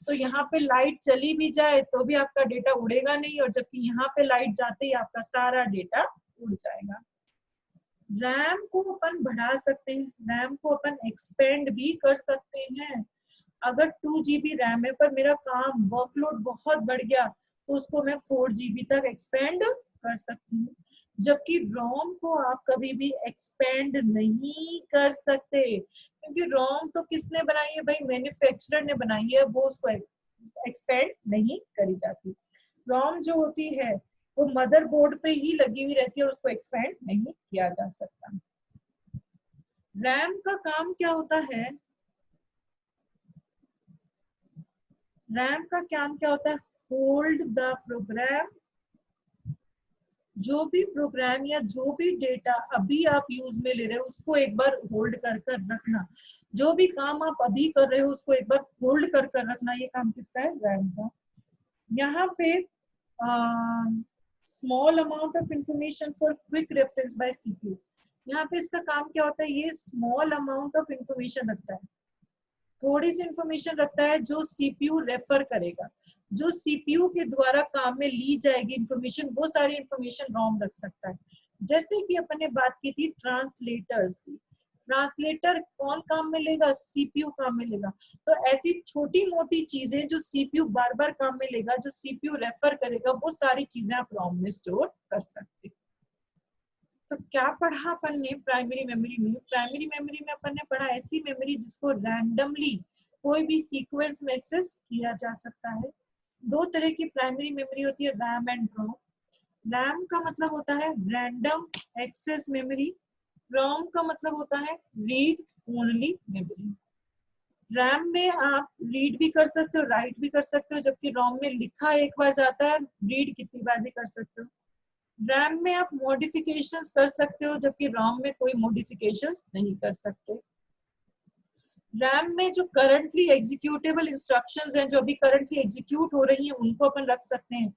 तो यहाँ पे लाइट चली भी जाए तो भी आपका डेटा उड़ेगा नहीं, और जबकि यहाँ पे लाइट जाते ही आपका सारा डेटा उड़ जाएगा। रैम को अपन बढ़ा सकते हैं, रैम को अपन एक्सपेंड भी कर सकते हैं। अगर 2 GB रैम है पर मेरा काम वर्कलोड बहुत बढ़ गया तो उसको मैं 4 GB तक एक्सपेंड कर सकती हूँ। जबकि रोम को आप कभी भी एक्सपेंड नहीं कर सकते, क्योंकि रोम तो किसने बनाई है भाई, मैन्युफैक्चरर ने बनाई है, वो उसको एक्सपेंड नहीं करी जाती। रोम जो होती है वो मदरबोर्ड पे ही लगी हुई रहती है और उसको एक्सपेंड नहीं किया जा सकता। रैम का काम क्या होता है, रैम का काम क्या होता है, होल्ड द प्रोग्राम। जो भी प्रोग्राम या जो भी डेटा अभी आप यूज में ले रहे हो उसको एक बार होल्ड कर कर रखना। जो भी काम आप अभी कर रहे हो उसको एक बार होल्ड कर कर रखना, ये काम किसका है, रैम का। यहाँ पे small amount of information for quick reference bye CPU. यहाँ पे इसका काम क्या होता है, ये स्मॉल अमाउंट ऑफ इंफॉर्मेशन रखता है, थोड़ी सी इंफॉर्मेशन रखता है जो सीपीयू रेफर करेगा, जो सीपीयू के द्वारा काम में ली जाएगी इंफॉर्मेशन, वो सारी इंफॉर्मेशन रोम रख सकता है। जैसे कि अपन ने बात की थी ट्रांसलेटर्स की, ट्रांसलेटर कौन काम में लेगा, सीपीयू काम में लेगा। तो ऐसी छोटी मोटी चीजें जो सीपीयू बार बार काम में लेगा, जो सीपीयू रेफर करेगा, वो सारी चीजें आप रोम में स्टोर कर सकते। तो क्या पढ़ा अपन ने प्राइमरी मेमोरी में, प्राइमरी मेमोरी में अपन ने पढ़ा ऐसी मेमोरी जिसको रैंडमली कोई भी सीक्वेंस में एक्सेस किया जा सकता है। दो तरह की प्राइमरी मेमोरी होती है, रैम एंड रोम। रैम का मतलब होता है रैंडम एक्सेस मेमोरी, रोम का मतलब होता है रीड ओनली मेमोरी। रैम में आप रीड भी कर सकते हो, राइट भी कर सकते हो, जबकि रोम में लिखा एक बार जाता है, रीड कितनी बार भी कर सकते हो। रैम में आप मॉडिफिकेशंस कर सकते हो, जबकि रोम में कोई मॉडिफिकेशंस नहीं कर सकते। रैम में जो करंटली एग्जीक्यूटेबल इंस्ट्रक्शंस हैं, जो अभी करंटली एग्जीक्यूट हो रही हैं, उनको अपन रख सकते हैं।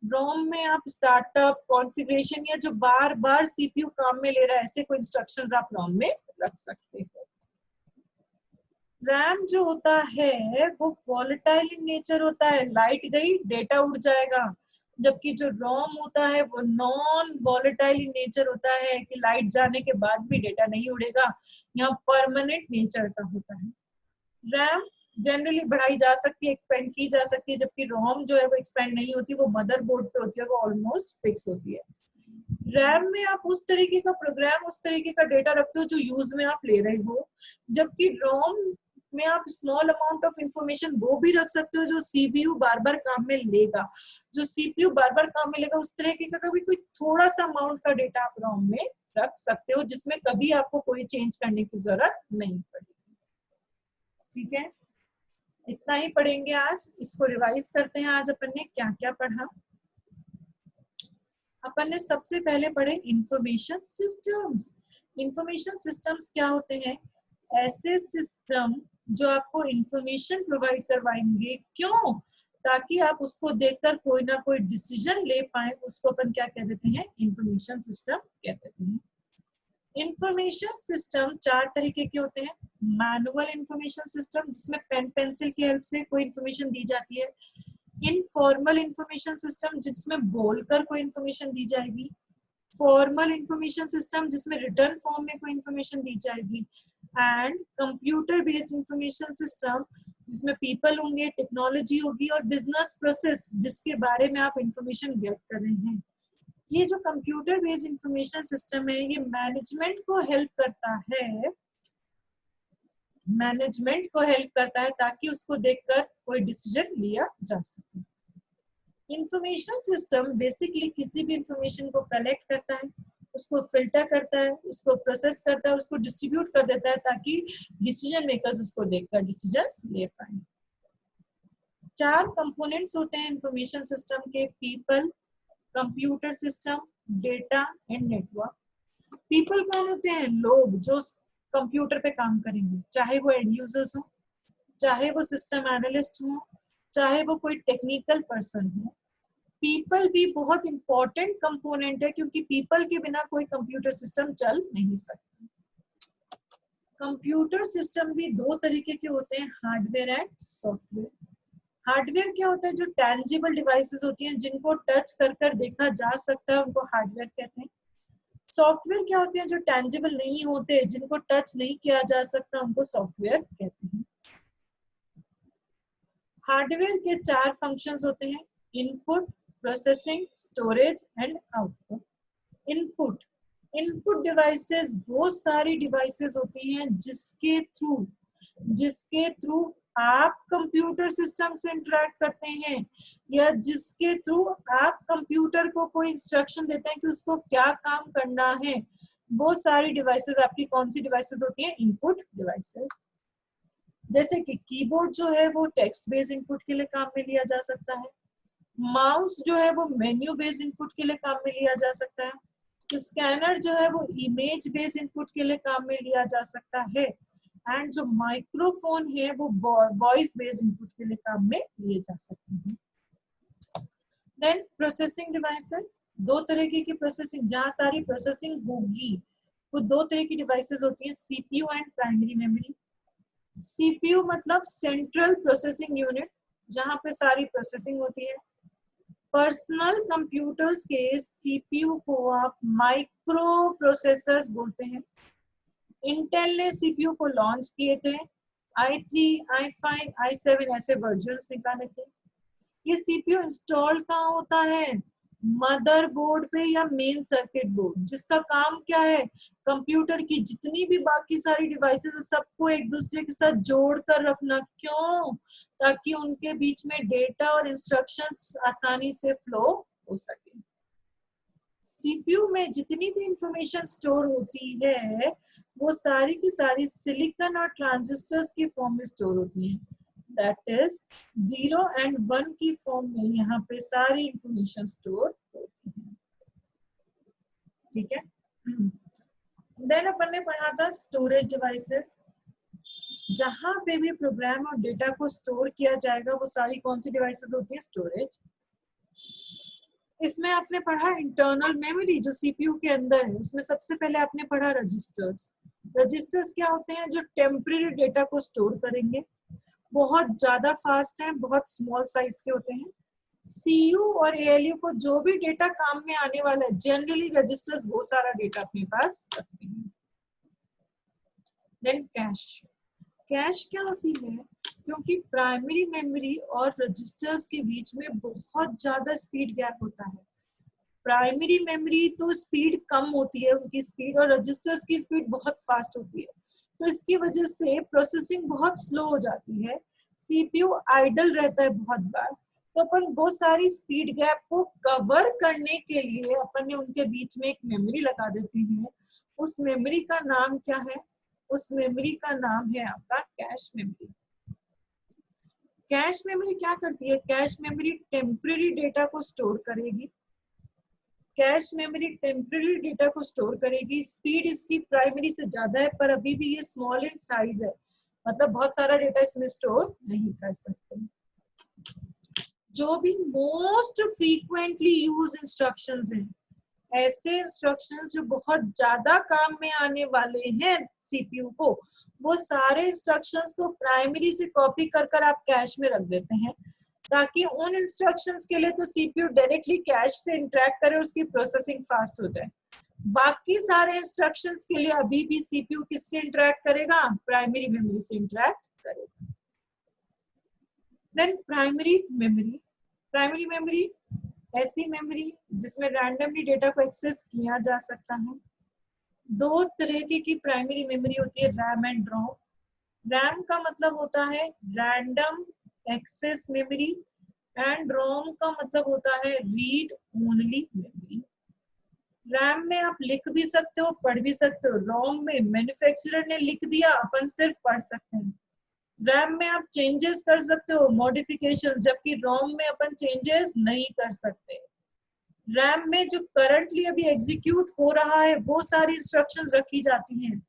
रोम में आप स्टार्टअप, कॉन्फ़िगरेशन या जो बार बार सीपीयू काम में ले रहा है, ऐसे कोई इंस्ट्रक्शंस आप रोम में रख सकते हो। रैम जो होता है वो वॉलेटाइल इन नेचर होता है, लाइट गई डेटा उड़ जाएगा, जबकि जो रोम होता है वो नॉन वॉलेटाइल इन नेचर होता है कि लाइट जाने के बाद भी डेटा नहीं उड़ेगा, यहाँ परमानेंट नेचर का होता है। रैम जनरली बढ़ाई जा सकती है, एक्सपेंड की जा सकती है, जबकि रोम जो है वो एक्सपेंड नहीं होती, वो मदरबोर्ड पे होती है, वो ऑलमोस्ट फिक्स होती है। रैम में आप उस तरीके का प्रोग्राम, उस तरीके का डेटा रखते हो जो यूज में आप ले रहे हो, जबकि रोम में आप स्मॉल अमाउंट ऑफ इंफॉर्मेशन वो भी रख सकते हो जो सीपीयू बार बार काम में लेगा। जो सीपीयू बार बार काम में लेगा उस तरीके का कभी कोई थोड़ा सा अमाउंट का डेटा आप रोम में रख सकते हो, जिसमें कभी आपको कोई चेंज करने की जरूरत नहीं पड़ेगी। ठीक है, इतना ही पढ़ेंगे आज। इसको रिवाइज करते हैं, आज अपन ने क्या क्या पढ़ा। अपन ने सबसे पहले पढ़े इंफॉर्मेशन सिस्टम्स। इंफॉर्मेशन सिस्टम्स क्या होते हैं, ऐसे सिस्टम जो आपको इंफॉर्मेशन प्रोवाइड करवाएंगे, क्यों, ताकि आप उसको देखकर कोई ना कोई डिसीजन ले पाए, उसको अपन क्या कह देते हैं, इंफॉर्मेशन सिस्टम कह देते हैं। इंफॉर्मेशन सिस्टम चार तरीके के होते हैं। मैनुअल इंफॉर्मेशन सिस्टम, जिसमें पेन पेंसिल की हेल्प से कोई इंफॉर्मेशन दी जाती है। इनफॉर्मल इंफॉर्मेशन सिस्टम, जिसमें बोलकर कोई इंफॉर्मेशन दी जाएगी। फॉर्मल इंफॉर्मेशन सिस्टम, जिसमें रिटर्न फॉर्म में कोई इंफॉर्मेशन दी जाएगी। And computer based information system, जिसमें पीपल होंगे, टेक्नोलॉजी होगी और बिजनेस प्रोसेस जिसके बारे में आप इंफॉर्मेशन गेट कर रहे हैं। ये जो कंप्यूटर बेस्ड इंफॉर्मेशन सिस्टम है, ये मैनेजमेंट को हेल्प करता है, मैनेजमेंट को हेल्प करता है ताकि उसको देखकर कोई डिसीजन लिया जा सके। इंफॉर्मेशन सिस्टम बेसिकली किसी भी इंफॉर्मेशन को कलेक्ट करता है, उसको फिल्टर करता है, उसको प्रोसेस करता है, उसको डिस्ट्रीब्यूट कर देता है ताकि डिसीजन मेकर्स उसको देखकर डिसीजंस ले पाए। चार कंपोनेंट्स होते हैं इंफॉर्मेशन सिस्टम के, people, computer system, data and network. People कौन होते हैं, लोग जो कंप्यूटर पे काम करेंगे, चाहे वो एंड यूजर्स हो, चाहे वो सिस्टम एनालिस्ट हो, चाहे वो कोई टेक्निकल पर्सन हो। पीपल भी बहुत इंपॉर्टेंट कंपोनेंट है, क्योंकि पीपल के बिना कोई कंप्यूटर सिस्टम चल नहीं सकता। कंप्यूटर सिस्टम भी दो तरीके के होते हैं, हार्डवेयर एंड सॉफ्टवेयर। हार्डवेयर क्या होता है? जो टेंजिबल डिवाइसेस होती हैं, जिनको टच कर कर देखा जा सकता है, उनको हार्डवेयर कहते हैं। सॉफ्टवेयर क्या होते हैं? जो टेंजिबल नहीं होते, जिनको टच नहीं किया जा सकता, उनको सॉफ्टवेयर कहते हैं। हार्डवेयर के 4 फंक्शंस होते हैं: input, processing, storage and output. Input devices वो सारी डिवाइसेस होती हैं जिसके थ्रू आप कंप्यूटर सिस्टम से इंटरेक्ट करते हैं, या जिसके थ्रू आप कंप्यूटर को कोई इंस्ट्रक्शन देते हैं कि उसको क्या काम करना है। वो सारी डिवाइसेस आपकी कौन सी डिवाइसेस होती हैं? Input devices. जैसे कि कीबोर्ड जो है वो टेक्स्ट बेस्ड इनपुट के लिए काम में लिया जा सकता है। माउस जो है वो मेन्यू बेस्ड इनपुट के लिए काम में लिया जा सकता है। स्कैनर जो है वो इमेज बेस्ड इनपुट के लिए काम में लिया जा सकता है। एंड जो माइक्रोफोन है वो वॉइस बेस्ड इनपुट के लिए काम में लिए जा सकते हैं। देन प्रोसेसिंग डिवाइसेस, 2 तरीके की प्रोसेसिंग, जहां सारी प्रोसेसिंग होगी वो 2 तरह की डिवाइसेस होती है: CPU and primary memory. CPU मतलब सेंट्रल प्रोसेसिंग यूनिट, जहां पे सारी प्रोसेसिंग होती है। पर्सनल कंप्यूटर्स के सीपीयू को आप माइक्रो प्रोसेसर्स बोलते हैं। इंटेल ने सीपीयू को लॉन्च किए थे, i3, i5, i7 ऐसे वर्जन्स निकाले थे। ये सीपीयू इंस्टॉल कहाँ होता है? मदरबोर्ड पे या मेन सर्किट बोर्ड, जिसका काम क्या है? कंप्यूटर की जितनी भी बाकी सारी डिवाइसेस है सबको एक दूसरे के साथ जोड़ कर रखना। क्यों? ताकि उनके बीच में डेटा और इंस्ट्रक्शंस आसानी से फ्लो हो सके। सीपीयू में जितनी भी इंफॉर्मेशन स्टोर होती है वो सारी की सारी सिलिकॉन और ट्रांजिस्टर्स की फॉर्म में स्टोर होती है। दैट इज 0 and 1 की फॉर्म में यहाँ पे सारी इंफॉर्मेशन स्टोर होती है। ठीक है। देन अपन ने पढ़ा था स्टोरेज डिवाइसेस, जहां पे भी प्रोग्राम और डेटा को स्टोर किया जाएगा वो सारी कौन सी डिवाइसेस होती है? स्टोरेज। इसमें आपने पढ़ा इंटरनल मेमोरी जो सीपीयू के अंदर है, उसमें सबसे पहले आपने पढ़ा रजिस्टर्स। रजिस्टर्स क्या होते हैं? जो टेम्परेरी डेटा को स्टोर करेंगे, बहुत ज्यादा फास्ट है, बहुत स्मॉल साइज के होते हैं। सीयू और एएलयू को जो भी डेटा काम में आने वाला है, जनरली रजिस्टर्स वो सारा डेटा अपने पास रखते हैं। देन कैश क्या होती है? क्योंकि प्राइमरी मेमोरी और रजिस्टर्स के बीच में बहुत ज्यादा स्पीड गैप होता है। प्राइमरी मेमोरी तो स्पीड कम होती है उनकी स्पीड, और रजिस्टर्स की स्पीड बहुत फास्ट होती है, तो इसकी वजह से प्रोसेसिंग बहुत स्लो हो जाती है। सीपीयू आइडल रहता है बहुत बार, तो अपन वो सारी स्पीड गैप को कवर करने के लिए अपन ने उनके बीच में एक मेमोरी लगा देते हैं। उस मेमोरी का नाम क्या है? उस मेमोरी का नाम है आपका कैश मेमोरी। कैश मेमोरी क्या करती है? कैश मेमोरी टेम्परेरी डेटा को स्टोर करेगी। कैश मेमोरी टेम्परेरी डेटा को स्टोर करेगी। स्पीड इसकी प्राइमरी से ज्यादा है, पर अभी भी ये स्मॉल इन साइज है, मतलब बहुत सारा डेटा इसमें स्टोर नहीं कर सकते। जो भी मोस्ट फ्रीक्वेंटली यूज इंस्ट्रक्शंस हैं, ऐसे इंस्ट्रक्शंस जो बहुत ज्यादा काम में आने वाले हैं सीपीयू को, वो सारे इंस्ट्रक्शंस को प्राइमरी से कॉपी कर कर आप कैश में रख देते हैं, ताकि उन इंस्ट्रक्शंस के लिए तो सीपीयू डायरेक्टली कैश से इंटरेक्ट करे, उसकी प्रोसेसिंग फास्ट हो जाए। बाकी सारे इंस्ट्रक्शंस के लिए अभी भी सीपीयू किससे इंटरेक्ट करेगा? प्राइमरी मेमोरी से इंटरेक्ट करेगा। देन प्राइमरी मेमोरी ऐसी मेमोरी जिसमें रैंडमली डेटा को एक्सेस किया जा सकता है। 2 तरह की प्राइमरी मेमोरी होती है, रैम एंड रोम। रैम का मतलब होता है रैंडम एक्सेस मेमोरी, एंड रोम का मतलब होता है रीड ओनली मेमोरी। रैम में आप लिख भी सकते हो, पढ़ भी सकते हो। रोम में मैन्युफैक्चरर ने लिख दिया, अपन सिर्फ पढ़ सकते हैं। रैम में आप चेंजेस कर सकते हो, मॉडिफिकेशंस, जबकि रोम में अपन चेंजेस नहीं कर सकते। रैम में जो करंटली अभी एग्जीक्यूट हो रहा है वो सारी इंस्ट्रक्शंस रखी जाती हैं।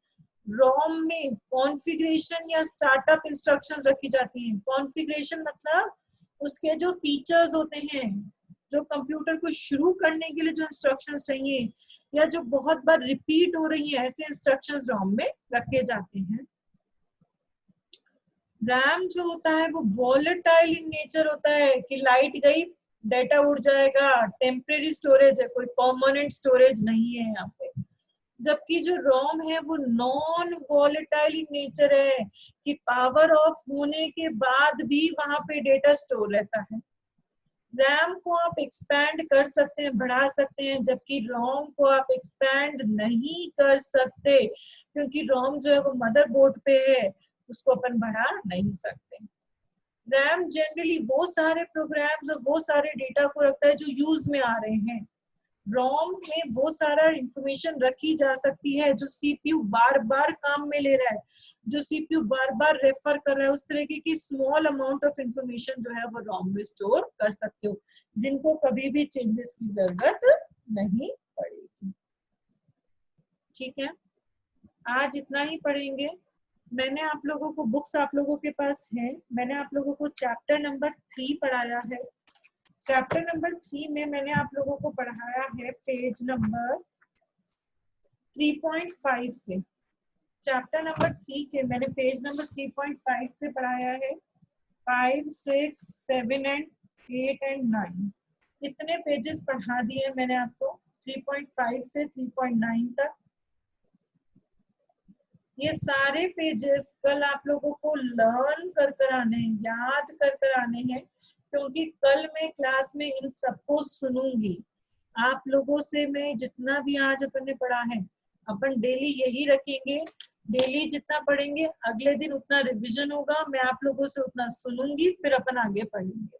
रोम में कॉन्फ़िगरेशन या स्टार्टअप इंस्ट्रक्शंस रखी जाती हैं। कॉन्फ़िगरेशन मतलब उसके जो फीचर्स होते हैं, जो कंप्यूटर को शुरू करने के लिए जो इंस्ट्रक्शंस चाहिए, या जो बहुत बार रिपीट हो रही है, ऐसे इंस्ट्रक्शंस रोम में रखे जाते हैं। रैम जो होता है वो वॉलेटाइल इन नेचर होता है कि लाइट गई डेटा उड़ जाएगा, टेम्परेरी स्टोरेज है, कोई परमानेंट स्टोरेज नहीं है यहाँ पे। जबकि जो रोम है वो नॉन वॉलेटाइल इन नेचर है कि पावर ऑफ होने के बाद भी वहां पे डेटा स्टोर रहता है। रैम को आप एक्सपैंड कर सकते हैं, बढ़ा सकते हैं, जबकि रोम को आप एक्सपैंड नहीं कर सकते क्योंकि रोम जो है वो मदरबोर्ड पे है, उसको अपन बढ़ा नहीं सकते। रैम जनरली वो सारे प्रोग्राम्स और वो सारे डेटा को रखता है जो यूज में आ रहे हैं। रोम में वो सारा इंफॉर्मेशन रखी जा सकती है जो सीपीयू बार बार काम में ले रहा है, जो सीपीयू बार बार रेफर कर रहा है, उस तरीके की स्मॉल अमाउंट ऑफ इंफॉर्मेशन जो है वो रोम में स्टोर कर सकते हो, जिनको कभी भी चेंजेस की जरूरत नहीं पड़ेगी। ठीक है, आज इतना ही पढ़ेंगे। मैंने आप लोगों को बुक्स आप लोगों के पास है, मैंने आप लोगों को चैप्टर नंबर 3 पढ़ाया है। चैप्टर नंबर 3 में मैंने आप लोगों को पढ़ाया है पेज नंबर 3.5 से। चैप्टर नंबर 3 के मैंने पेज नंबर 3.5 से पढ़ाया है। 5, 6, 7 एंड 8 एंड 9 इतने पेजेस पढ़ा दिए मैंने आपको 3.5 से 3.9 तक। ये सारे पेजेस कल आप लोगों को लर्न कर आने हैं, याद कर आने हैं, क्योंकि कल मैं क्लास में इन सबको सुनूंगी। आप लोगों से मैं जितना भी आज अपन ने पढ़ा है अपन डेली यही रखेंगे, डेली जितना पढ़ेंगे अगले दिन उतना रिवीजन होगा, मैं आप लोगों से उतना सुनूंगी, फिर अपन आगे पढ़ेंगे।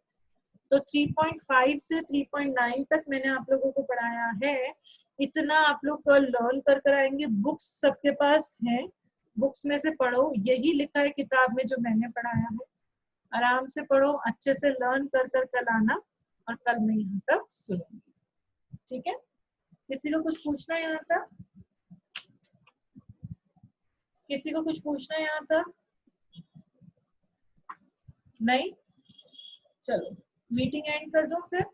तो 3.5 से 3.9 तक मैंने आप लोगों को पढ़ाया है, इतना आप लोग कल लर्न कर आएंगे। बुक्स सबके पास है, बुक्स में से पढ़ो, यही लिखा है किताब में जो मैंने पढ़ाया है, आराम से पढ़ो, अच्छे से लर्न कर कल आना और कल मैं यहाँ तक सुनूंगी। ठीक है, किसी को कुछ पूछना है यहाँ तक? किसी को कुछ पूछना है यहाँ तक? नहीं? चलो मीटिंग एंड कर दो फिर।